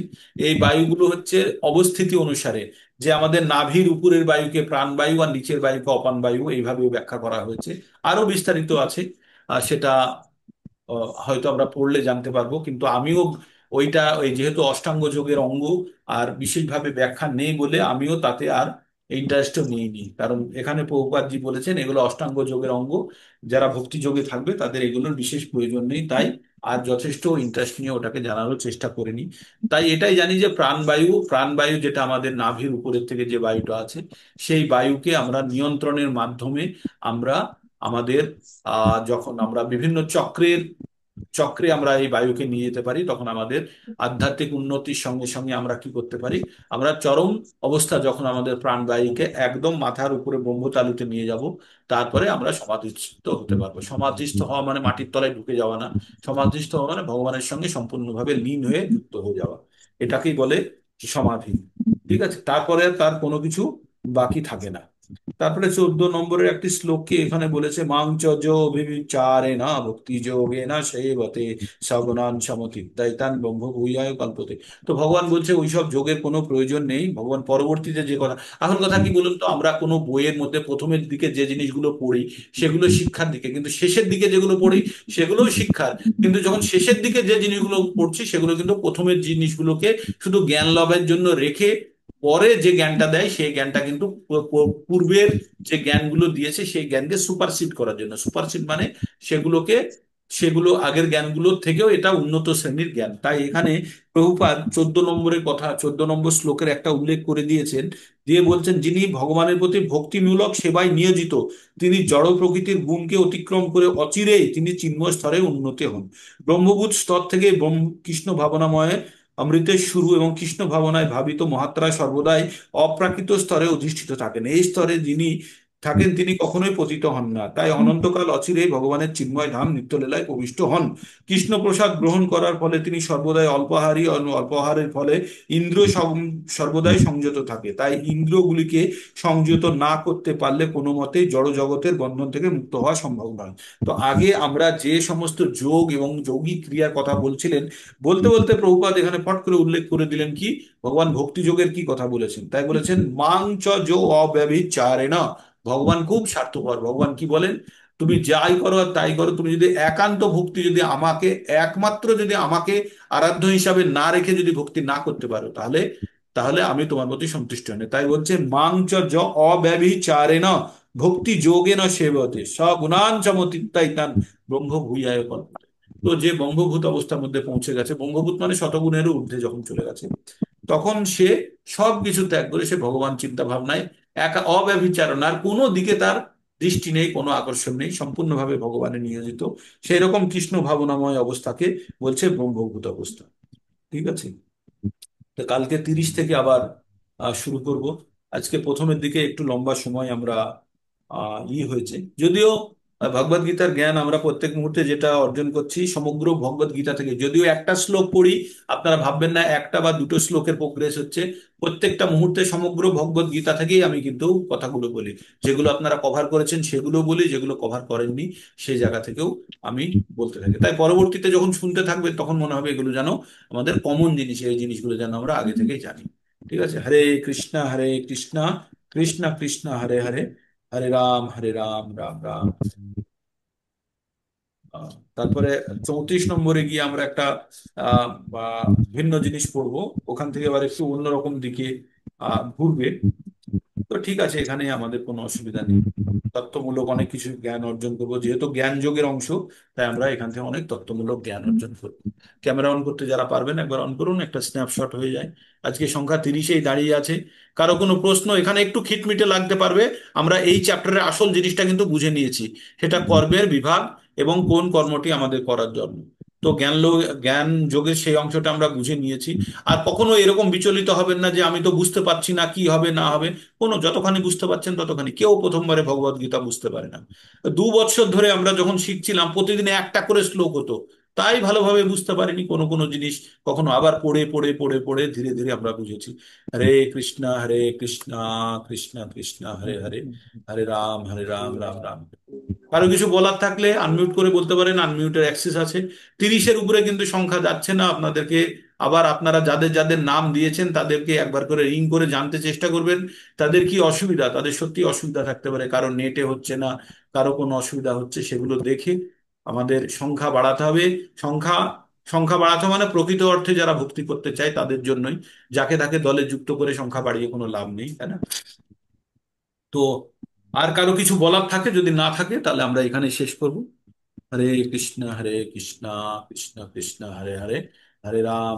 [SPEAKER 1] এই বায়ুগুলো হচ্ছে অবস্থিতি অনুসারে, যে আমাদের নাভির উপরের বায়ুকে প্রাণবায়ু আর নিচের বায়ুকে অপান বায়ু, এইভাবে ব্যাখ্যা করা হয়েছে। আরো বিস্তারিত আছে, সেটা হয়তো আমরা পড়লে জানতে পারবো। কিন্তু আমিও ওই যেহেতু অষ্টাঙ্গ যোগের অঙ্গ আর বিশেষভাবে ব্যাখ্যা নেই বলে আমিও তাতে আর ইন্টারেস্টও নিইনি, কারণ এখানে প্রভুপাদজি বলেছেন এগুলো অষ্টাঙ্গ যোগের অঙ্গ, যারা ভক্তি যোগে থাকবে তাদের এগুলোর বিশেষ প্রয়োজন নেই, তাই আর যথেষ্ট ইন্টারেস্ট নিয়ে ওটাকে জানারও চেষ্টা করিনি। তাই এটাই জানি যে প্রাণবায়ু, প্রাণবায়ু যেটা আমাদের নাভির উপরের থেকে যে বায়ুটা আছে, সেই বায়ুকে আমরা নিয়ন্ত্রণের মাধ্যমে আমরা আমাদের যখন আমরা বিভিন্ন চক্রের চক্রে আমরা এই বায়ুকে নিয়ে যেতে পারি, তখন আমাদের আধ্যাত্মিক উন্নতির সঙ্গে সঙ্গে আমরা কি করতে পারি, আমরা চরম অবস্থা যখন আমাদের প্রাণবায়ুকে একদম মাথার উপরে ব্রহ্মতালুতে নিয়ে যাব, তারপরে আমরা সমাধিস্থ হতে পারবো। সমাধিস্থ হওয়া মানে মাটির তলায় ঢুকে যাওয়া না, সমাধিস্থ হওয়া মানে ভগবানের সঙ্গে সম্পূর্ণভাবে লীন হয়ে যুক্ত হয়ে যাওয়া, এটাকেই বলে সমাধি। ঠিক আছে, তারপরে তার কোনো কিছু বাকি থাকে না। তারপরে 14 নম্বরের একটি শ্লোকে এখানে বলেছে, মাংচ যো ভিবিচারে না ভক্তি যোগে না সেবতে সগুণান সমতিদ্বৈতান ব্রহ্ম ভূয়ায় কল্পতে। তো ভগবান বলছে ওইসব যোগের কোনো প্রয়োজন নেই। ভগবান পরবর্তীতে যে কথা, আসল কথা কি বলুন তো, আমরা কোনো বইয়ের মধ্যে প্রথমের দিকে যে জিনিসগুলো পড়ি সেগুলো শিক্ষার দিকে, কিন্তু শেষের দিকে যেগুলো পড়ি সেগুলোও শিক্ষার। কিন্তু যখন শেষের দিকে যে জিনিসগুলো পড়ছি সেগুলো কিন্তু প্রথমের জিনিসগুলোকে শুধু জ্ঞান লাভের জন্য রেখে পরে যে জ্ঞানটা দেয় সেই জ্ঞানটা কিন্তু পূর্বের যে জ্ঞানগুলো দিয়েছে সেই জ্ঞানকে সুপারসিড করার জন্য। সুপারসিড মানে সেগুলোকে, সেগুলো আগের জ্ঞানগুলোর থেকেও এটা উন্নত শ্রেণীর জ্ঞান। তাই এখানে প্রভুপাদ 14 নম্বরের কথা, 14 নম্বর শ্লোকের একটা উল্লেখ করে দিয়েছেন, দিয়ে বলছেন যিনি ভগবানের প্রতি ভক্তিমূলক সেবায় নিয়োজিত, তিনি জড় প্রকৃতির গুণকে অতিক্রম করে অচিরেই তিনি চিন্ময় স্তরে উন্নতি হন। ব্রহ্মভূত স্তর থেকে কৃষ্ণ ভাবনাময় অমৃতের শুরু এবং কৃষ্ণ ভাবনায় ভাবিত মহাত্মায় সর্বদাই অপ্রাকৃত স্তরে অধিষ্ঠিত থাকেন। এই স্তরে যিনি থাকেন তিনি কখনোই পতিত হন না, তাই অনন্তকাল অচিরেই ভগবানের চিন্ময় ধাম নিত্যলীলায় প্রবিষ্ট হন। কৃষ্ণ প্রসাদ গ্রহণ করার ফলে তিনি সর্বদাই অল্পাহারী, অল্পাহারের ফলে ইন্দ্রিয় সর্বদাই সংযত থাকে, তাই ইন্দ্রিয়গুলিকে সংযত না করতে পারলে কোনো মতেই জড় জগতের বন্ধন থেকে মুক্ত হওয়া সম্ভব নয়। তো আগে আমরা যে সমস্ত যোগ এবং যৌগিক ক্রিয়ার কথা বলছিলেন, বলতে বলতে প্রভুপাদ এখানে পট করে উল্লেখ করে দিলেন কি, ভগবান ভক্তি যোগের কি কথা বলেছেন, তাই বলেছেন মাং চ যো অব্যভিচারেণ। ভগবান খুব স্বার্থপর। ভগবান কি বলেন, তুমি যাই করো আর তাই করো, তুমি যদি একান্ত ভক্তি যদি আমাকে, একমাত্র যদি আমাকে আরাধ্য হিসাবে না রেখে যদি ভক্তি না করতে পারো, তাহলে তাহলে আমি তোমার প্রতি সন্তুষ্ট হই না। তাই বলছে মাং চ য অব্যভিচারেণ ভক্তি যোগেন সেবতে সগুণান সমতিত্তাইতান ব্রহ্ম ভূয়ায় কল্পতে। তো যে বঙ্গভূত অবস্থার মধ্যে পৌঁছে গেছে, বঙ্গভূত মানে শতগুণেরও ঊর্ধ্বে যখন চলে গেছে, তখন সে সব কিছু ত্যাগ করে সে ভগবান চিন্তা ভাবনায় একা, অব্যভিচারণার কোনো দিকে তার দৃষ্টি নেই, কোনো আকর্ষণ নেই, সম্পূর্ণভাবে ভগবানে নিয়োজিত, সেই রকম কৃষ্ণ ভাবনাময় অবস্থাকে বলছে ব্রহ্মভূত অবস্থা। ঠিক আছে, তো কালকে 30 থেকে আবার শুরু করব। আজকে প্রথমের দিকে একটু লম্বা সময় আমরা হয়েছে, যদিও ভগবদ গীতার জ্ঞান আমরা প্রত্যেক মুহূর্তে যেটা অর্জন করছি সমগ্র ভগবদ গীতা থেকে, যদিও একটা শ্লোক পড়ি, আপনারা ভাববেন না একটা বা দুটো শ্লোকের প্রোগ্রেস হচ্ছে, প্রত্যেকটা মুহূর্তে সমগ্র ভগবদ গীতা থেকেই আমি কিন্তু কথাগুলো বলি। যেগুলো আপনারা কভার করেছেন সেগুলো বলি, যেগুলো কভার করেননি সেই জায়গা থেকেও আমি বলতে থাকি। তাই পরবর্তীতে যখন শুনতে থাকবে তখন মনে হবে এগুলো যেন আমাদের কমন জিনিস, এই জিনিসগুলো যেন আমরা আগে থেকেই জানি। ঠিক আছে, হরে কৃষ্ণ কৃষ্ণ কৃষ্ণ হরে হরে, হরে রাম রাম রাম। তারপরে 34 নম্বরে গিয়ে আমরা একটা আহ বা ভিন্ন জিনিস পড়বো, ওখান থেকে আবার একটু অন্যরকম দিকে ঘুরবে। তো ঠিক আছে, এখানে আমাদের কোনো অসুবিধা নেই, তত্ত্বমূলক অনেক কিছু জ্ঞান অর্জন করবো, যেহেতু জ্ঞান যোগের অংশ, তাই আমরা এখান থেকে অনেক তত্ত্বমূলক জ্ঞান অর্জন করবো। ক্যামেরা অন করতে যারা পারবেন একবার অন করুন, একটা স্ন্যাপশট হয়ে যায়। আজকে সংখ্যা 30-এই দাঁড়িয়ে আছে। কারো কোনো প্রশ্ন, এখানে একটু খিটমিটে লাগতে পারবে, আমরা এই চ্যাপ্টারের আসল জিনিসটা কিন্তু বুঝে নিয়েছি, সেটা কর্মের বিভাগ এবং কোন কর্মটি আমাদের করার জন্য। তো জ্ঞান যোগের সেই অংশটা আমরা বুঝে নিয়েছি। আর কখনো এরকম বিচলিত হবেন না যে আমি তো বুঝতে পারছি না কি হবে না হবে, কোনো, যতখানি বুঝতে পারছেন ততখানি। কেউ প্রথমবারে ভগবদ গীতা বুঝতে পারে না। 2 বছর ধরে আমরা যখন শিখছিলাম প্রতিদিন একটা করে শ্লোক হতো, তাই ভালোভাবে বুঝতে পারিনি কোনো কোনো জিনিস। কখনো আবার পড়ে পড়ে পড়ে পড়ে ধীরে ধীরে আমরা বুঝেছি। হরে কৃষ্ণ কৃষ্ণ কৃষ্ণ হরে হরে, হরে রাম রাম রাম। কারো কিছু বলার থাকলে আনমিউট করে বলতে পারেন, আনমিউটের অ্যাক্সেস আছে। 30-এর উপরে কিন্তু সংখ্যা যাচ্ছে না আপনাদেরকে। আবার আপনারা যাদের যাদের নাম দিয়েছেন তাদেরকে একবার করে রিং করে জানতে চেষ্টা করবেন তাদের কি অসুবিধা, তাদের সত্যি অসুবিধা থাকতে পারে, কারো নেটে হচ্ছে না, কারো কোনো অসুবিধা হচ্ছে, সেগুলো দেখে আমাদের সংখ্যা বাড়াতে হবে। সংখ্যা সংখ্যা বাড়াতে মানে প্রকৃত অর্থে যারা ভক্তি করতে চায় তাদের জন্যই, যাকে তাকে দলে যুক্ত করে সংখ্যা বাড়িয়ে কোনো লাভ নেই, তাই না? তো আর কারো কিছু বলার থাকে? যদি না থাকে তাহলে আমরা এখানে শেষ করব। হরে কৃষ্ণ কৃষ্ণ কৃষ্ণ কৃষ্ণ হরে হরে, হরে রাম